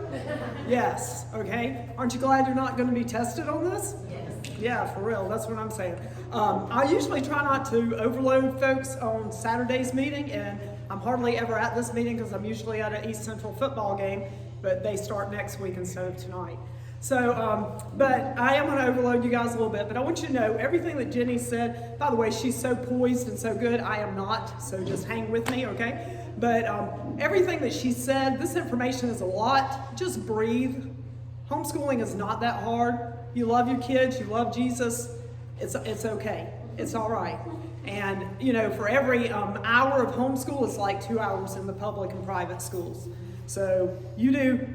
Yes. Okay. Aren't you glad you're not going to be tested on this? Yes. Yeah, for real. That's what I'm saying. I usually try not to overload folks on Saturday's meeting, and I'm hardly ever at this meeting because I'm usually at an East Central football game, but they start next week instead of tonight. So, but I am going to overload you guys a little bit, but I want you to know everything that Jenny said. By the way, she's so poised and so good. I am not, so just hang with me, okay? But everything that she said, this information is a lot. Just breathe. Homeschooling is not that hard. You love your kids, you love Jesus. It's okay. It's all right. And, you know, for every hour of homeschool, it's like 2 hours in the public and private schools. So you do,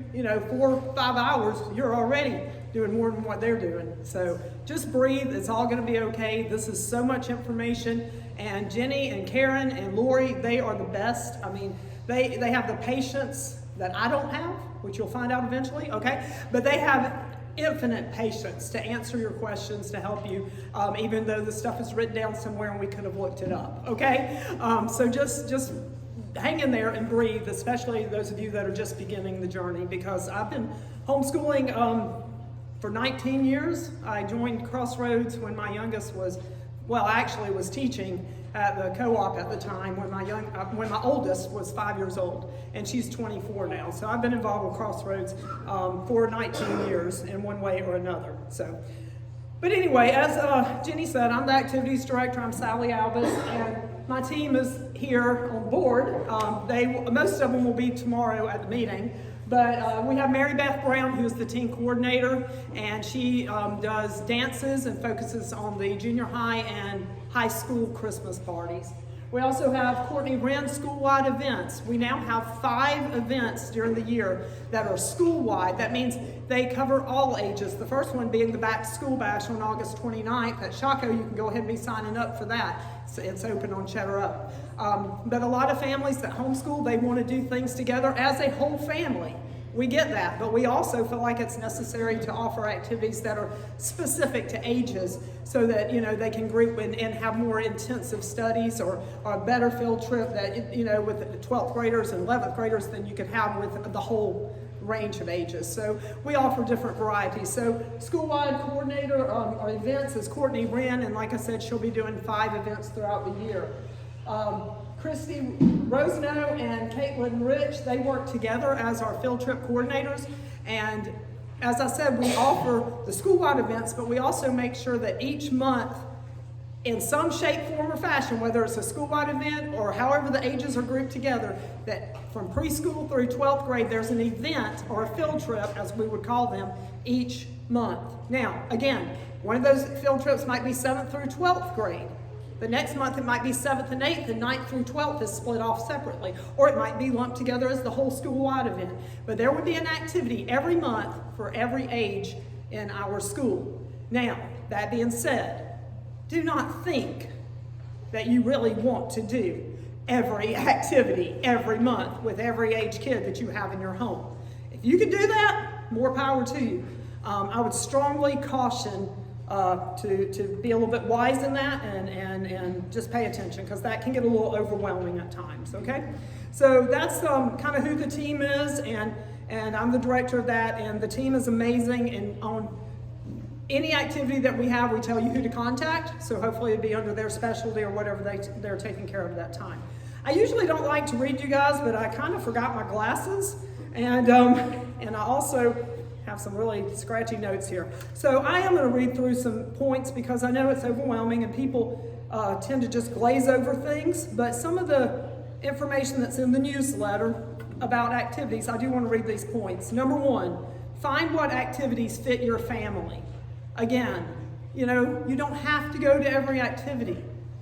4 or 5 hours, you're already doing more than what they're doing. So just breathe. It's all going to be okay. This is so much information. And Jenny and Karen and Lori, they are the best. I mean, they have the patience that I don't have, which you'll find out eventually, okay? But they have infinite patience to answer your questions, to help you, even though the stuff is written down somewhere and we could have looked it up, okay? So just hang in there and breathe, especially those of you that are just beginning the journey, because I've been homeschooling for 19 years. I joined Crossroads when my youngest was teaching at the co-op at the time when my oldest was 5 years old, and she's 24 now. So I've been involved with Crossroads for 19 years in one way or another. So, but anyway, as Jenny said, I'm the activities director. I'm Sally Albus, and my team is here on board. Most of them will be tomorrow at the meeting. But we have Mary Beth Brown, who is the team coordinator, and she does dances and focuses on the junior high and high school Christmas parties. We also have Courtney Wren school-wide events. We now have 5 events during the year that are school-wide. That means they cover all ages. The first one being the Back to School Bash on August 29th. At Shaco, you can go ahead and be signing up for that. It's open on Cheddar Up. But a lot of families that homeschool, they want to do things together as a whole family. We get that, but we also feel like it's necessary to offer activities that are specific to ages so that, they can group and have more intensive studies or a better field trip that, with the 12th graders and 11th graders than you could have with the whole range of ages. So we offer different varieties. So school-wide coordinator our events is Courtney Wren, and like I said, she'll be doing 5 events throughout the year. Christy Roseno and Caitlin Rich, they work together as our field trip coordinators. And as I said, we offer the school-wide events, but we also make sure that each month, in some shape, form, or fashion, whether it's a school-wide event or however the ages are grouped together, that from preschool through 12th grade, there's an event or a field trip, as we would call them, each month. Now, again, one of those field trips might be 7th through 12th grade. The next month it might be 7th and 8th, and 9th through 12th is split off separately. Or it might be lumped together as the whole school-wide event. But there would be an activity every month for every age in our school. Now, that being said, do not think that you really want to do every activity every month with every age kid that you have in your home. If you can do that, more power to you. I would strongly caution to be a little bit wise in that and just pay attention, because that can get a little overwhelming at times, okay? So that's kind of who the team is, and I'm the director of that, and the team is amazing, and on any activity that we have, we tell you who to contact, so hopefully it'd be under their specialty or whatever they're taking care of at that time. I usually don't like to read you guys, but I kind of forgot my glasses, and I also have some really scratchy notes here. So I am going to read through some points because I know it's overwhelming and people tend to just glaze over things, but some of the information that's in the newsletter about activities, I do want to read these points. Number 1, find what activities fit your family. Again, you know, you don't have to go to every activity.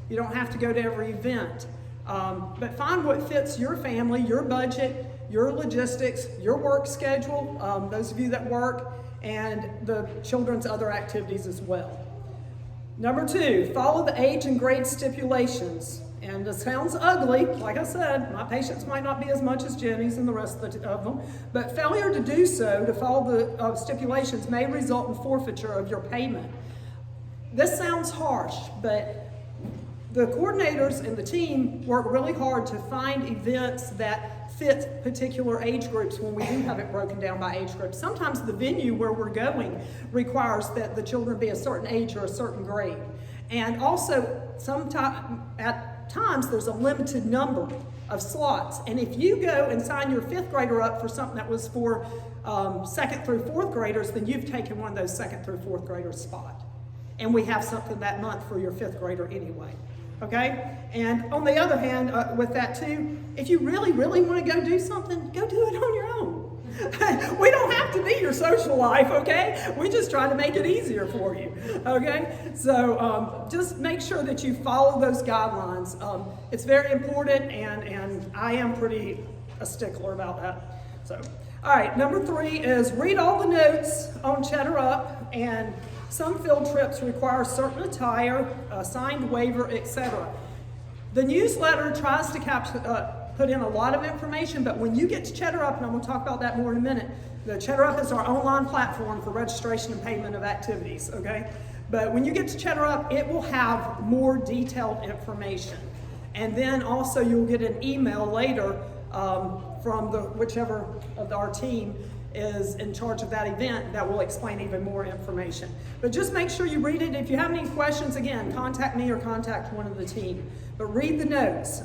You don't have to go to every event. But find what fits your family, your budget, your logistics, your work schedule, those of you that work, and the children's other activities as well. Number 2, follow the age and grade stipulations. And it sounds ugly, like I said, my patience might not be as much as Jenny's and the rest of them, but failure to do so, to follow the stipulations, may result in forfeiture of your payment. This sounds harsh, but the coordinators and the team work really hard to find events that fit particular age groups when we do have it broken down by age groups. Sometimes the venue where we're going requires that the children be a certain age or a certain grade. And also, at times there's a limited number of slots. And if you go and sign your 5th grader up for something that was for 2nd through 4th graders, then you've taken one of those 2nd through 4th graders' spot. And we have something that month for your 5th grader anyway. Okay? And on the other hand, with that too, if you really, really want to go do something, go do it on your own. We don't have to be your social life, okay? We just try to make it easier for you, okay? So just make sure that you follow those guidelines. It's very important, and I am pretty a stickler about that. So, all right, number 3 is read all the notes on Cheddar Up, and some field trips require certain attire, a signed waiver, etc. The newsletter tries to put in a lot of information, but when you get to Cheddar Up, and I'm going to talk about that more in a minute, the Cheddar Up is our online platform for registration and payment of activities, okay? But when you get to Cheddar Up, it will have more detailed information. And then also you'll get an email later from whichever of our team is in charge of that event that will explain even more information. But just make sure you read it. If you have any questions, again, contact me or contact one of the team. But read the notes,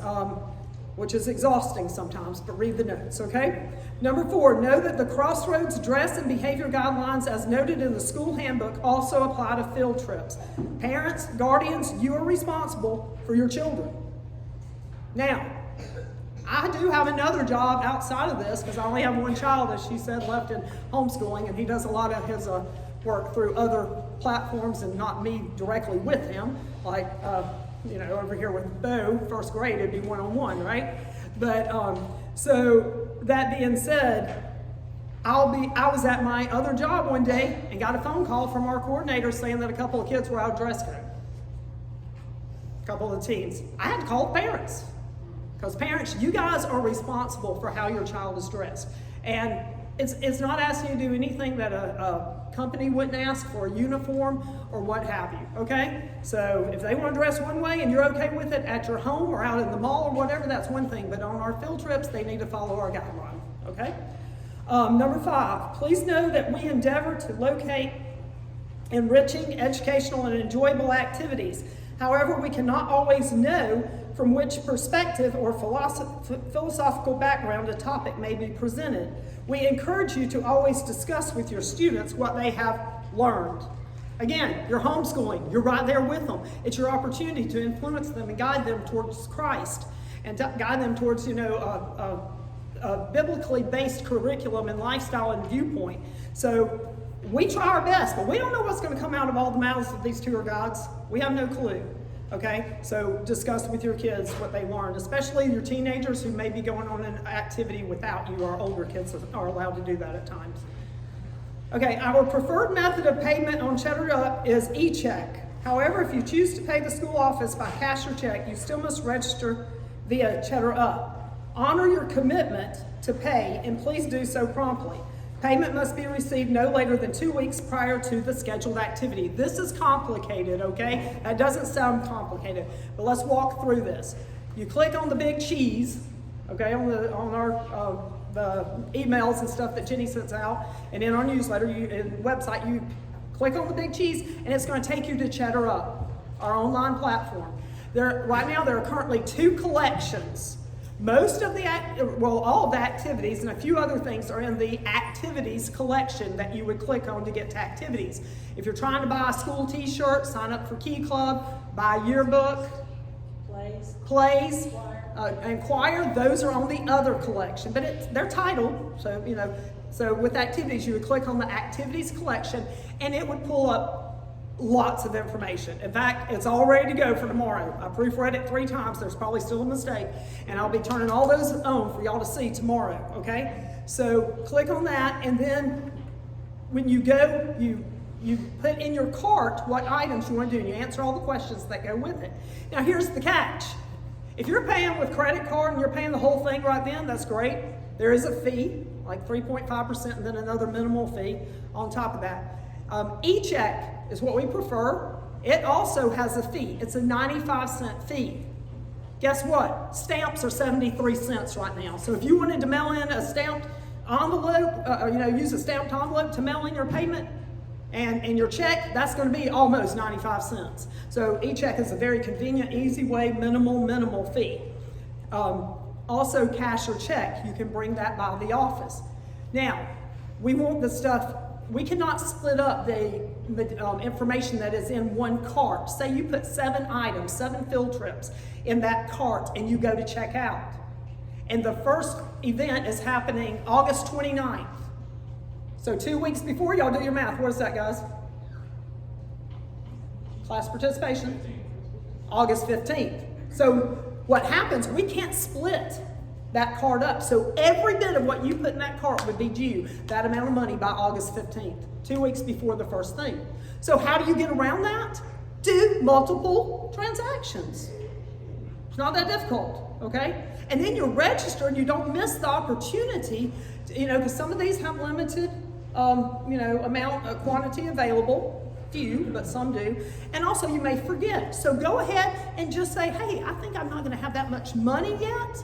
which is exhausting sometimes, but read the notes, okay? Number 4, know that the Crossroads dress and behavior guidelines as noted in the school handbook also apply to field trips. Parents, guardians, you are responsible for your children. Now, I do have another job outside of this because I only have one child, as she said, left in homeschooling, and he does a lot of his work through other platforms and not me directly with him. Like, you know, over here with Bo, 1st grade, it'd be one-on-one, right? But so that being said, I was at my other job one day and got a phone call from our coordinator saying that a couple of kids were out of dress code. A couple of the teens. I had to call the parents. Because parents, you guys are responsible for how your child is dressed. And it's not asking you to do anything that a company wouldn't ask for, a uniform or what have you, okay? So if they want to dress one way and you're okay with it at your home or out in the mall or whatever, that's one thing. But on our field trips, they need to follow our guideline, okay? Number 5, please know that we endeavor to locate enriching, educational, and enjoyable activities. However, we cannot always know from which perspective or philosophical background a topic may be presented. We encourage you to always discuss with your students what they have learned. Again, you're homeschooling, you're right there with them. It's your opportunity to influence them and guide them towards Christ and to guide them towards, you know, a biblically based curriculum and lifestyle and viewpoint. So we try our best, but we don't know what's going to come out of all the mouths of these tour guides. We have no clue. Okay, so discuss with your kids what they learned, especially your teenagers who may be going on an activity without you. Our older kids are allowed to do that at times. Okay, our preferred method of payment on Cheddar Up is e-check. However, if you choose to pay the school office by cash or check, you still must register via Cheddar Up. Honor your commitment to pay and please do so promptly. Payment must be received no later than 2 weeks prior to the scheduled activity. This is complicated, okay? That doesn't sound complicated, but let's walk through this. You click on the big cheese, okay, on our the emails and stuff that Jenny sends out, and in our newsletter and website, you click on the big cheese, and it's going to take you to Cheddar Up, our online platform. Right now, there are currently 2 collections. Most of all of the activities and a few other things are in the activities collection that you would click on to get to activities. If you're trying to buy a school t-shirt, sign up for Key Club, buy a yearbook, plays, and choir, those are on the other collection, but they're titled, so so with activities, you would click on the activities collection and it would pull up lots of information. In fact, it's all ready to go for tomorrow. I proofread it 3 times. There's probably still a mistake. And I'll be turning all those on for y'all to see tomorrow, okay? So click on that, and then when you go, you put in your cart what items you want to do, and you answer all the questions that go with it. Now here's the catch. If you're paying with credit card and you're paying the whole thing right then, that's great. There is a fee, like 3.5%, and then another minimal fee on top of that. E-check is what we prefer. It also has a fee. It's a 95-cent fee. Guess what? Stamps are 73 cents right now. So if you wanted to mail in a stamped envelope, use a stamped envelope to mail in your payment and your check, that's going to be almost 95 cents. So e-check is a very convenient, easy way, minimal fee. Also cash or check, you can bring that by the office. Now, we want the stuff. We cannot split up the information that is in one cart. Say you put 7 items, 7 field trips in that cart and you go to check out. And the first event is happening August 29th. So 2 weeks before, y'all do your math. What is that, guys? Class participation? August 15th. So what happens, we can't split that cart up. So every bit of what you put in that cart would be due that amount of money by August 15th, 2 weeks before the first thing. So how do you get around that? Do multiple transactions. It's not that difficult, okay? And then you're registered, you don't miss the opportunity, because some of these have limited, quantity available. Few, but some do. And also you may forget. So go ahead and just say, hey, I think I'm not gonna have that much money yet.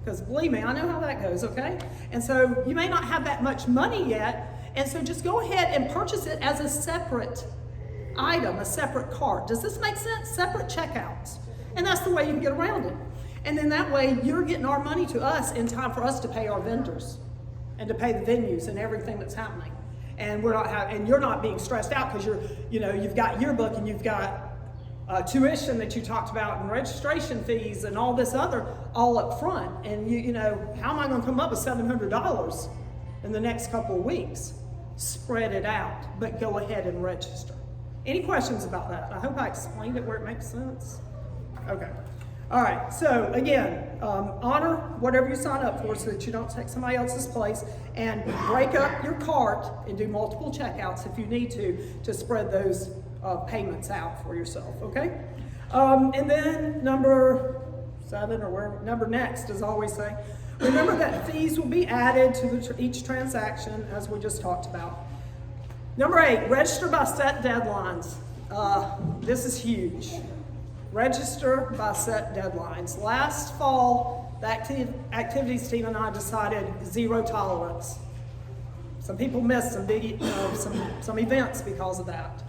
Because believe me, I know how that goes, okay? And so you may not have that much money yet, and so just go ahead and purchase it as a separate item, a separate cart. Does this make sense? Separate checkouts. And that's the way you can get around it. And then that way you're getting our money to us in time for us to pay our vendors and to pay the venues and everything that's happening. And you're not being stressed out because you've got yearbook and you've got tuition that you talked about and registration fees and all this other all up front. And how am I going to come up with $700 in the next couple of weeks? Spread it out, but go ahead and register. Any questions about that? I hope I explained it where it makes sense. Okay. All right, so again, honor whatever you sign up for so that you don't take somebody else's place, and break up your cart and do multiple checkouts if you need to spread those payments out for yourself, okay? And then number 7, or wherever, number next, as I always say, remember that fees will be added to each transaction, as we just talked about. Number 8, register by set deadlines. This is huge. Register by set deadlines. Last fall, the activities team and I decided 0 tolerance. Some people missed some big, some events because of that.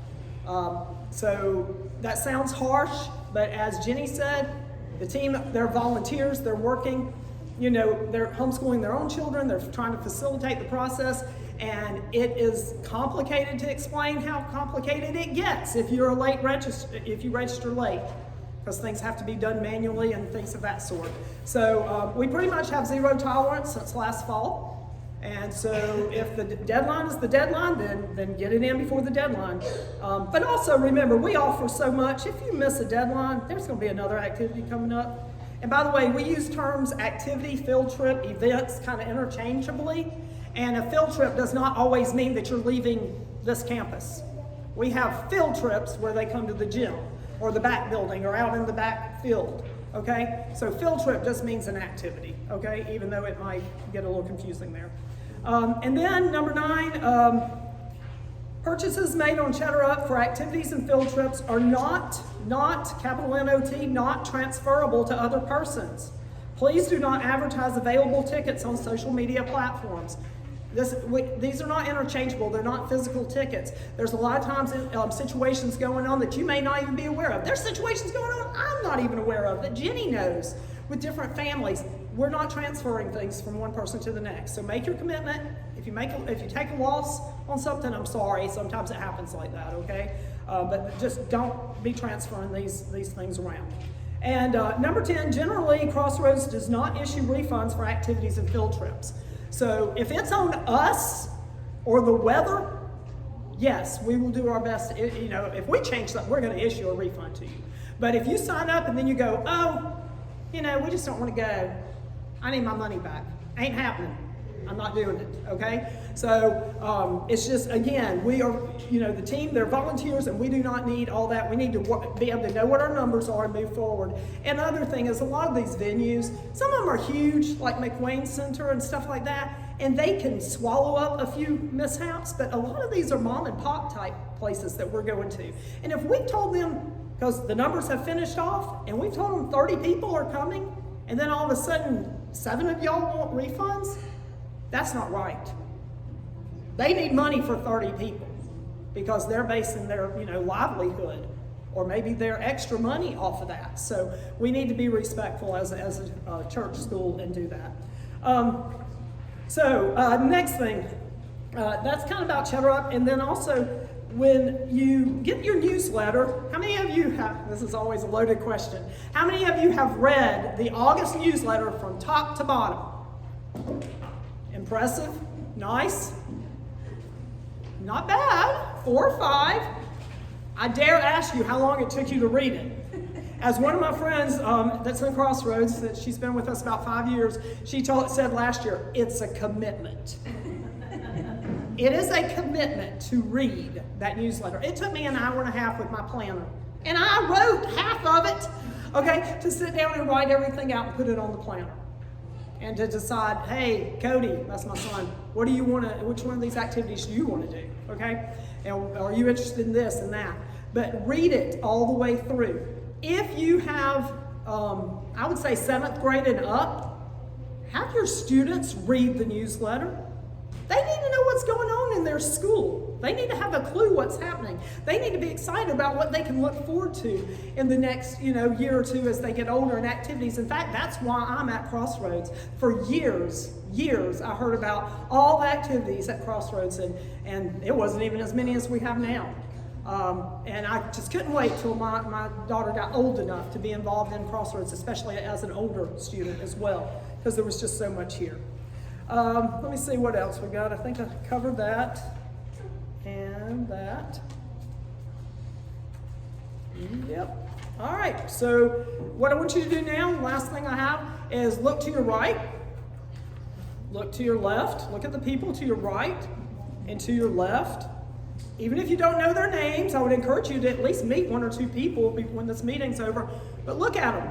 So that sounds harsh, but as Jenny said, the team, they're volunteers, they're working, they're homeschooling their own children, they're trying to facilitate the process, and it is complicated to explain how complicated it gets if you register late, because things have to be done manually and things of that sort. So we pretty much have 0 tolerance since last fall, And so if the deadline is the deadline, then get it in before the deadline. But also remember, we offer so much. If you miss a deadline, there's going to be another activity coming up. And by the way, we use terms activity, field trip, events kind of interchangeably. And a field trip does not always mean that you're leaving this campus. We have field trips where they come to the gym or the back building or out in the back field. Okay, so field trip just means an activity, okay, even though it might get a little confusing there. And then number 9, purchases made on Cheddar Up for activities and field trips are not, capital N-O-T, not transferable to other persons. Please do not advertise available tickets on social media platforms. These are not interchangeable. They're not physical tickets. There's a lot of times situations going on that you may not even be aware of. There's situations going on I'm not even aware of that Jenny knows with different families. We're not transferring things from one person to the next. So make your commitment. If you take a loss on something, I'm sorry. Sometimes it happens like that, okay? But just don't be transferring these things around. And number 10, generally Crossroads does not issue refunds for activities and field trips. So if it's on us or the weather, yes, we will do our best. If we change something, we're going to issue a refund to you. But if you sign up and then you go, oh, we just don't want to go. I need my money back. Ain't happening. I'm not doing it, okay? So it's just, again, we are, the team, they're volunteers, and we do not need all that. We need to be able to know what our numbers are and move forward. And the other thing is, a lot of these venues, some of them are huge, like McWayne Center and stuff like that, and they can swallow up a few mishaps, but a lot of these are mom and pop type places that we're going to. And if we told them, because the numbers have finished off, and we've told them 30 people are coming, and then all of a sudden 7 of y'all want refunds, that's not right. They need money for 30 people because they're basing their, livelihood or maybe their extra money off of that. So we need to be respectful as a church school and do that. Next thing, that's kind of about Cheddar Up. And then also when you get your newsletter, how many of you have, this is always a loaded question, how many of you have read the August newsletter from top to bottom? Impressive, nice, not bad, 4 or 5. I dare ask you how long it took you to read it. As one of my friends that's in Crossroads, that she's been with us about 5 years, she said last year, it's a commitment. It is a commitment to read that newsletter. It took me an hour and a half with my planner, and I wrote half of it, okay, to sit down and write everything out and put it on the planner. And to decide, hey, Cody, that's my son, what do you want to, which one of these activities do you want to do, okay? And are you interested in this and that? But read it all the way through. If you have, I would say 7th grade and up, have your students read the newsletter. They need to know what's going on in their school. They need to have a clue what's happening. They need to be excited about what they can look forward to in the next, year or two as they get older in activities. In fact, that's why I'm at Crossroads. For years, I heard about all the activities at Crossroads, and it wasn't even as many as we have now. And I just couldn't wait till my daughter got old enough to be involved in Crossroads, especially as an older student as well, because there was just so much here. Let me see what else we got. I think I covered that and that. Yep. All right, so what I want you to do now, the last thing I have, is look to your right, look to your left, look at the people to your right and to your left. Even if you don't know their names, I would encourage you to at least meet 1 or 2 people when this meeting's over, but look at them.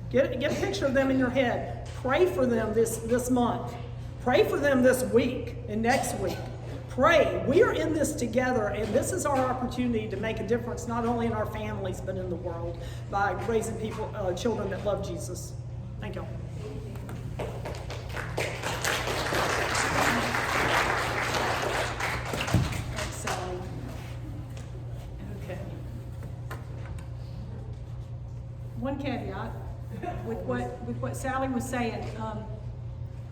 Get a picture of them in your head. Pray for them this month. Pray for them this week and next week. Pray. We are in this together, and this is our opportunity to make a difference not only in our families but in the world by raising children that love Jesus. Thank you. Thanks, Sally. Okay. One caveat with what Sally was saying.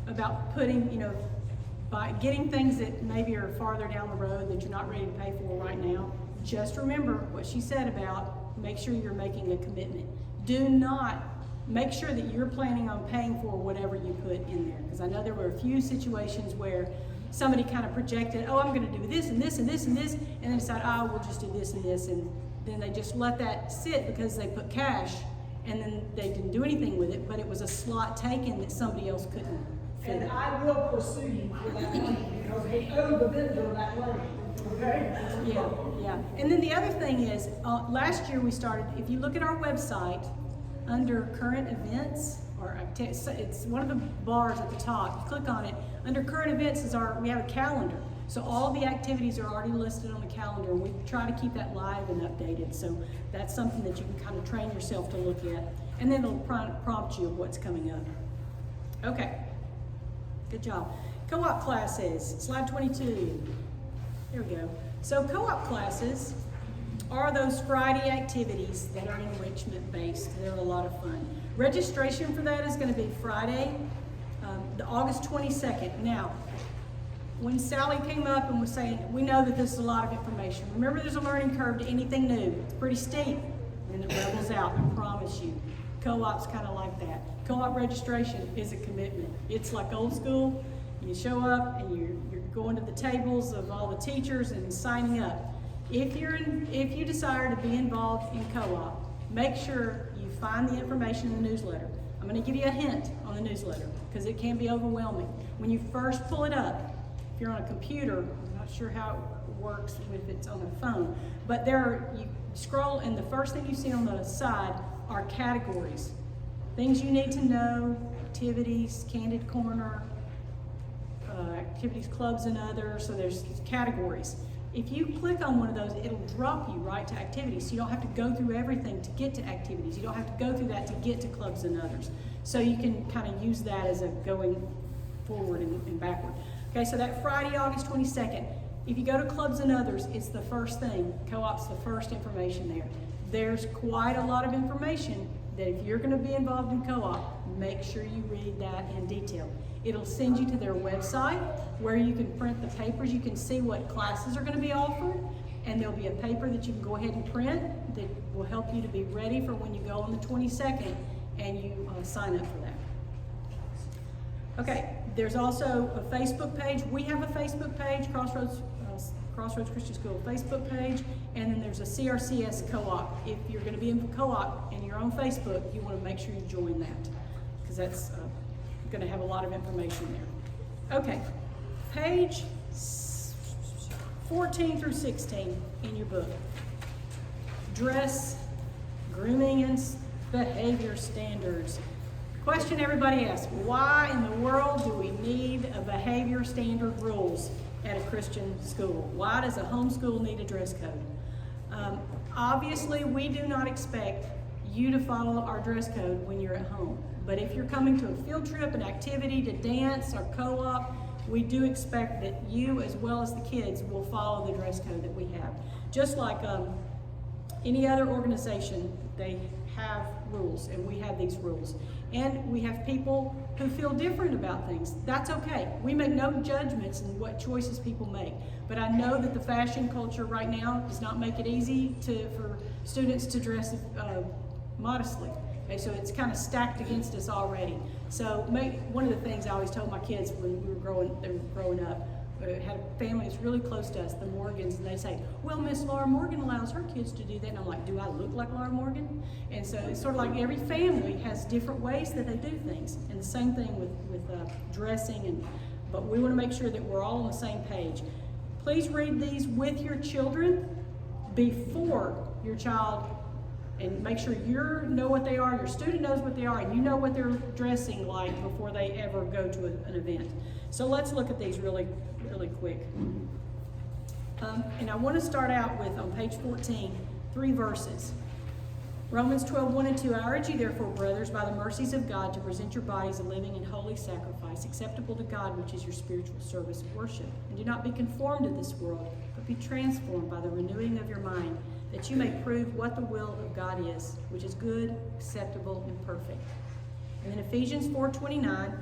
About putting, by getting things that maybe are farther down the road that you're not ready to pay for right now. Just remember what she said about make sure you're making a commitment. Do not make sure that you're planning on paying for whatever you put in there. Because I know there were a few situations where somebody kind of projected, oh, I'm going to do this and this and this and this, and then decide, oh, we'll just do this and this, and then they just let that sit because they put cash, and then they didn't do anything with it, but it was a slot taken that somebody else couldn't fit. And I will pursue you for that money because they owe the vendor that money. Okay? Yeah, yeah. And then the other thing is, last year we started, if you look at our website, under current events, or it's one of the bars at the top, you click on it, under current events we have a calendar. So all the activities are already listed on the calendar, and we try to keep that live and updated. So that's something that you can kind of train yourself to look at, and then it'll prompt you of what's coming up. Okay, good job. Co-op classes, slide 22. There we go. So co-op classes are those Friday activities that are enrichment based. They're a lot of fun. Registration for that is going to be Friday, the August 22nd. Now, when Sally came up and was saying, we know that this is a lot of information. Remember, there's a learning curve to anything new. It's pretty steep, and it levels out, I promise you. Co-op's kind of like that. Co-op registration is a commitment. It's like old school. You show up and you're going to the tables of all the teachers and signing up. If you desire to be involved in co-op, make sure you find the information in the newsletter. I'm going to give you a hint on the newsletter because it can be overwhelming. When you first pull it up, if you're on a computer, I'm not sure how it works if it's on a phone, but you scroll and the first thing you see on the side are categories. Things you need to know, activities, candid corner, activities, clubs, and others. So there's categories. If you click on one of those, it'll drop you right to activities. So you don't have to go through everything to get to activities. You don't have to go through that to get to clubs and others. So you can kind of use that as a going forward and backward. Okay, so that Friday, August 22nd, if you go to clubs and others, it's the first thing. Co-op's the first information there. There's quite a lot of information that if you're going to be involved in co-op, make sure you read that in detail. It'll send you to their website where you can print the papers. You can see what classes are going to be offered, and there'll be a paper that you can go ahead and print that will help you to be ready for when you go on the 22nd and you sign up for that. Okay, there's also a Facebook page. We have a Facebook page, Crossroads Christian School Facebook page, and then there's a CRCS co-op. If you're going to be in co-op and you're on Facebook, you want to make sure you join that because that's going to have a lot of information there. Okay, page 14 through 16 in your book. Dress, grooming, and behavior standards. Question everybody asks, why in the world do we need a behavior standard rules at a Christian school? Why does a homeschool need a dress code? Obviously, we do not expect you to follow our dress code when you're at home. But if you're coming to a field trip, an activity, to dance or co-op, we do expect that you, as well as the kids, will follow the dress code that we have. Just like any other organization, they have rules, and we have these rules. And we have people who feel different about things. That's okay. We make no judgments in what choices people make. But I know that the fashion culture right now does not make it easy for students to dress modestly. Okay, so it's kind of stacked against us already. So one of the things I always told my kids when they were growing up, had a family that's really close to us, the Morgans, and they say, well, Miss Laura Morgan allows her kids to do that. And I'm like, do I look like Laura Morgan? And so it's sort of like every family has different ways that they do things. And the same thing with dressing, but we want to make sure that we're all on the same page. Please read these with your children before your child, and make sure you know what they are, your student knows what they are, and you know what they're dressing like before they ever go to an event. So let's look at these really quick. And I want to start out with, on page 14, 3 verses. Romans 12:1-2, I urge you therefore, brothers, by the mercies of God, to present your bodies a living and holy sacrifice, acceptable to God, which is your spiritual service of worship. And do not be conformed to this world, but be transformed by the renewing of your mind, that you may prove what the will of God is, which is good, acceptable, and perfect. And then Ephesians 4:29,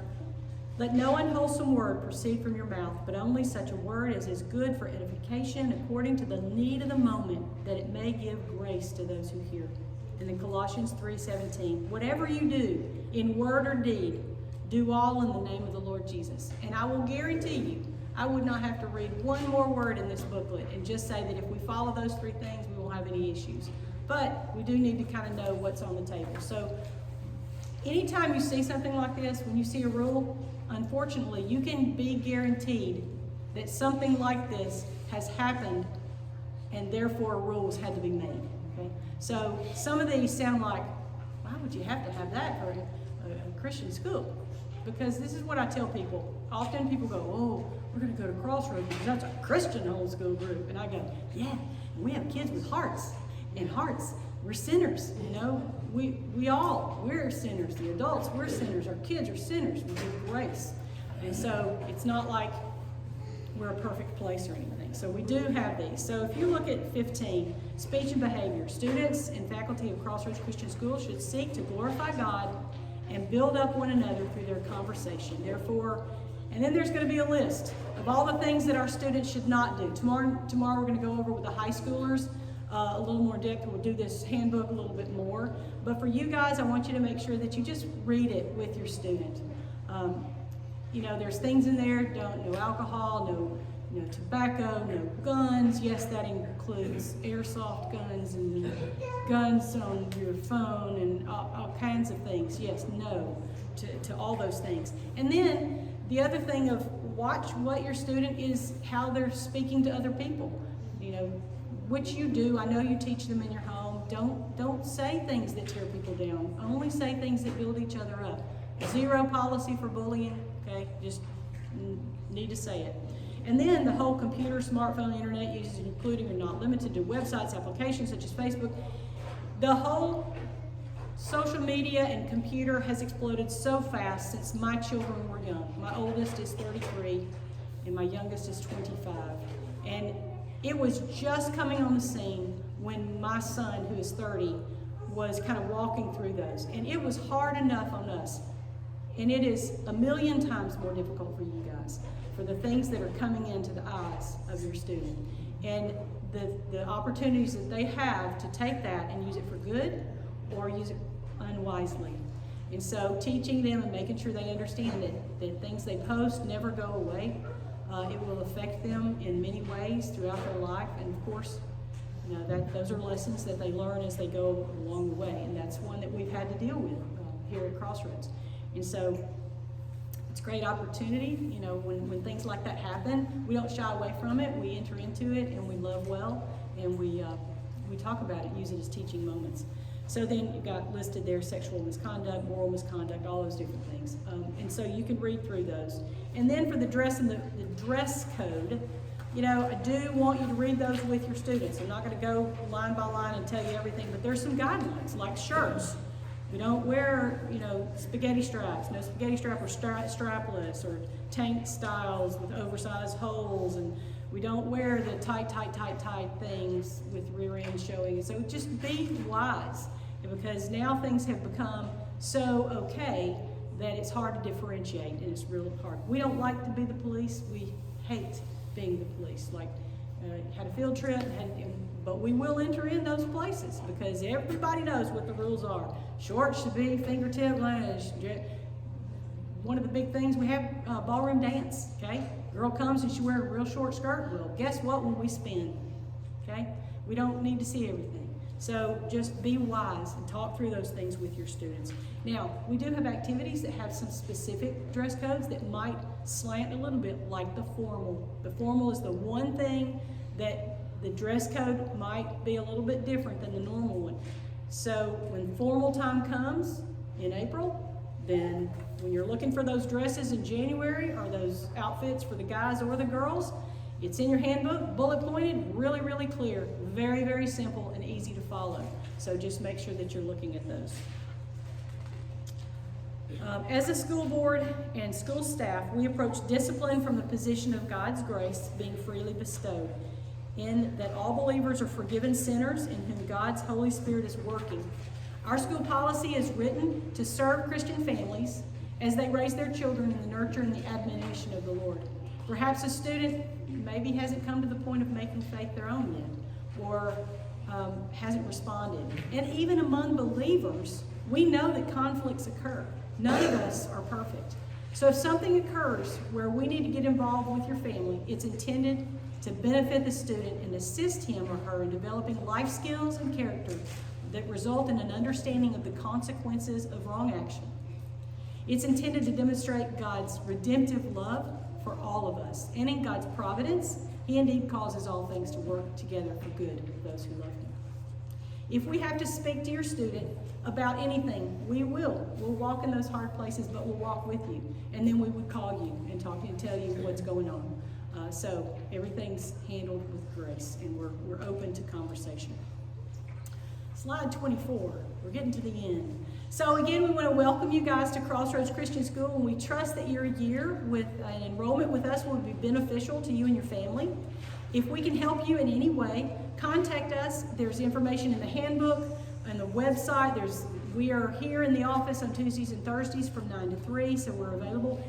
let no unwholesome word proceed from your mouth, but only such a word as is good for edification according to the need of the moment, that it may give grace to those who hear. And then Colossians 3:17. Whatever you do, in word or deed, do all in the name of the Lord Jesus. And I will guarantee you, I would not have to read one more word in this booklet and just say that if we follow those 3 things, we won't have any issues. But we do need to kind of know what's on the table. So anytime you see something like this, when you see a rule, unfortunately, you can be guaranteed that something like this has happened and therefore rules had to be made. Okay? So some of these sound like, why would you have to have that for a Christian school? Because this is what I tell people. Often people go, oh, we're going to go to Crossroads because that's a Christian homeschool group. And I go, yeah, we have kids with hearts. And hearts, we're sinners, you know. We're sinners. The adults, we're sinners. Our kids are sinners. We give grace. And so it's not like we're a perfect place or anything. So we do have these. So if you look at 15, speech and behavior, students and faculty of Crossroads Christian School should seek to glorify God and build up one another through their conversation. Therefore, and then there's going to be a list of all the things that our students should not do. Tomorrow we're going to go over with the high schoolers a little more depth. We'll do this handbook a little bit more. But for you guys, I want you to make sure that you just read it with your student. You know, there's things in there, no alcohol, no tobacco, no guns. Yes, that includes airsoft guns and guns on your phone and all kinds of things. Yes, no to all those things. And then the other thing of watch what your student is, how they're speaking to other people. You know, which you do. I know you teach them in your home. Don't say things that tear people down. Only say things that build each other up. Zero policy for bullying. Okay, just need to say it. And then the whole computer, smartphone, internet usage, including or not limited to websites, applications such as Facebook. The whole social media and computer has exploded so fast since my children were young. My oldest is 33 and my youngest is 25. And it was just coming on the scene when my son, who is 30, was kind of walking through those. And it was hard enough on us. And it is a million times more difficult for you guys, for the things that are coming into the eyes of your student. And the opportunities that they have to take that and use it for good or use it unwisely. And so teaching them and making sure they understand that things they post never go away. It will affect them in many ways throughout their life. And of course, you know, those are lessons that they learn as they go along the way. And that's one that we've had to deal with here at Crossroads. And so it's a great opportunity, you know, when things like that happen, we don't shy away from it. We enter into it and we love well, and we talk about it, use it as teaching moments. So then you've got listed there sexual misconduct, moral misconduct, all those different things. And so you can read through those. And then for the dress and the dress code, you know, I do want you to read those with your students. I'm not going to go line by line and tell you everything, but there's some guidelines, like shirts. We don't wear, you know, spaghetti straps, no spaghetti strap or strapless, or tank styles with oversized holes, and we don't wear the tight things with rear end showing. So just be wise, because now things have become so okay that it's hard to differentiate, and it's really hard. We don't like to be the police. We hate being the police. Like, had a field trip, but we will enter in those places because everybody knows what the rules are. Shorts should be fingertip length. One of the big things we have, ballroom dance, okay? Girl comes and she wears a real short skirt. Well, guess what when we spin, okay? We don't need to see everything. So just be wise and talk through those things with your students. Now, we do have activities that have some specific dress codes that might slant a little bit, like the formal. The formal is the one thing that the dress code might be a little bit different than the normal one. So when formal time comes in April, then when you're looking for those dresses in January or those outfits for the guys or the girls, it's in your handbook, bullet pointed, really, really clear, very, very simple and easy to follow. So just make sure that you're looking at those. As a school board and school staff, we approach discipline from the position of God's grace being freely bestowed, in that all believers are forgiven sinners in whom God's Holy Spirit is working. Our school policy is written to serve Christian families as they raise their children in the nurture and the admonition of the Lord. Perhaps a student maybe hasn't come to the point of making faith their own yet, or hasn't responded. And even among believers, we know that conflicts occur. None of us are perfect. So if something occurs where we need to get involved with your family, it's intended to benefit the student and assist him or her in developing life skills and character that result in an understanding of the consequences of wrong action. It's intended to demonstrate God's redemptive love for all of us. And in God's providence, He indeed causes all things to work together for good of those who love Him. If we have to speak to your student about anything, we will. We'll walk in those hard places, but we'll walk with you. And then we would call you and talk to you and tell you what's going on. So everything's handled with grace, and we're open to conversation. Slide 24. We're getting to the end. So again, we want to welcome you guys to Crossroads Christian School, and we trust that your year with an enrollment with us will be beneficial to you and your family. If we can help you in any way, contact us. There's information in the handbook and the website. We are here in the office on Tuesdays and Thursdays from 9 to 3, so we're available.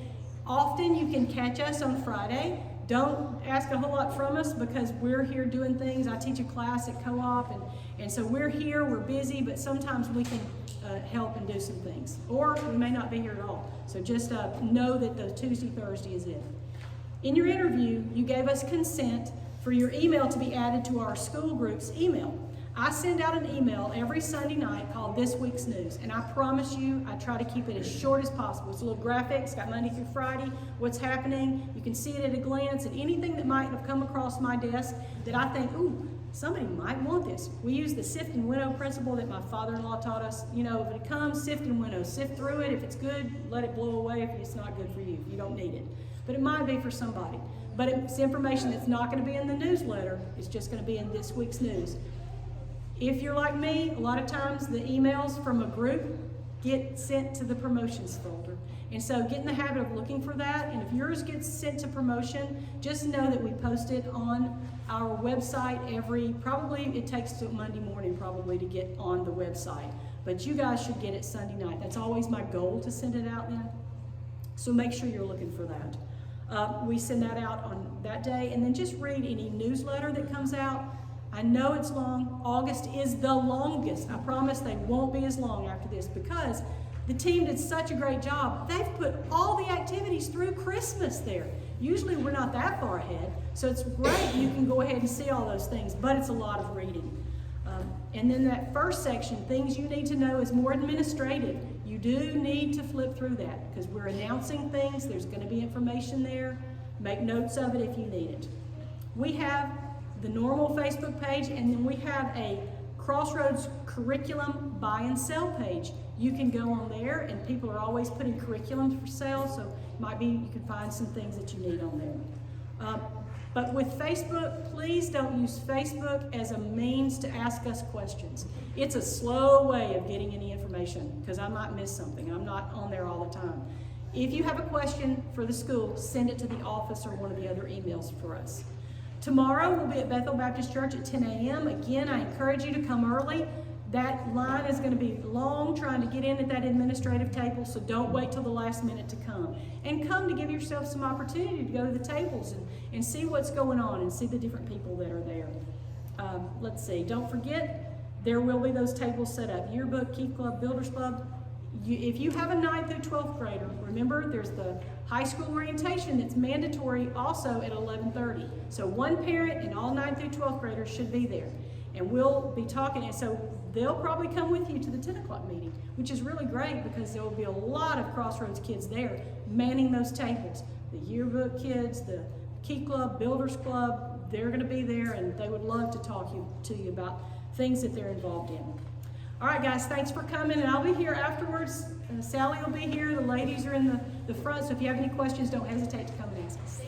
Often you can catch us on Friday. Don't ask a whole lot from us because we're here doing things. I teach a class at co-op, and so we're here, we're busy, but sometimes we can help and do some things. Or we may not be here at all. So just know that the Tuesday, Thursday is it. In your interview, you gave us consent for your email to be added to our school group's email. I send out an email every Sunday night called This Week's News, and I promise you I try to keep it as short as possible. It's a little graphic. It's got Monday through Friday, what's happening. You can see it at a glance, and anything that might have come across my desk that I think, ooh, somebody might want this. We use the sift and winnow principle that my father-in-law taught us. You know, if it comes, sift and winnow. Sift through it. If it's good, let it blow away. If it's not good for you, you don't need it. But it might be for somebody. But it's information that's not going to be in the newsletter. It's just going to be in This Week's News. If you're like me, a lot of times the emails from a group get sent to the promotions folder. And so get in the habit of looking for that. And if yours gets sent to promotion, just know that we post it on our website probably it takes till Monday morning probably to get on the website. But you guys should get it Sunday night. That's always my goal, to send it out then. So make sure you're looking for that. We send that out on that day. And then just read any newsletter that comes out. I know it's long. August is the longest. I promise they won't be as long after this because the team did such a great job. They've put all the activities through Christmas there. Usually we're not that far ahead, so it's great you can go ahead and see all those things, but it's a lot of reading. And then that first section, things you need to know, is more administrative. You do need to flip through that because we're announcing things. There's going to be information there. Make notes of it if you need it. We have the normal Facebook page, and then we have a Crossroads curriculum buy and sell page. You can go on there, and people are always putting curriculum for sale, so it might be you can find some things that you need on there. But with Facebook, please don't use Facebook as a means to ask us questions. It's a slow way of getting any information because I might miss something. I'm not on there all the time. If you have a question for the school, send it to the office or one of the other emails for us. Tomorrow we'll be at Bethel Baptist Church at 10 a.m. Again, I encourage you to come early. That line is going to be long trying to get in at that administrative table, so don't wait till the last minute to come. And come to give yourself some opportunity to go to the tables and see what's going on and see the different people that are there. Let's see, don't forget, there will be those tables set up. Yearbook, Keep Club, Builders Club. If you have a 9th through 12th grader, remember there's the high school orientation that's mandatory also at 11:30. So one parent and all 9th through 12th graders should be there. And we'll be talking, and so they'll probably come with you to the 10 o'clock meeting, which is really great because there will be a lot of Crossroads kids there manning those tables. The yearbook kids, the Key Club, Builders Club, they're going to be there, and they would love to talk to you about things that they're involved in. All right, guys, thanks for coming, and I'll be here afterwards. Sally will be here. The ladies are in the front, so if you have any questions, don't hesitate to come and ask us.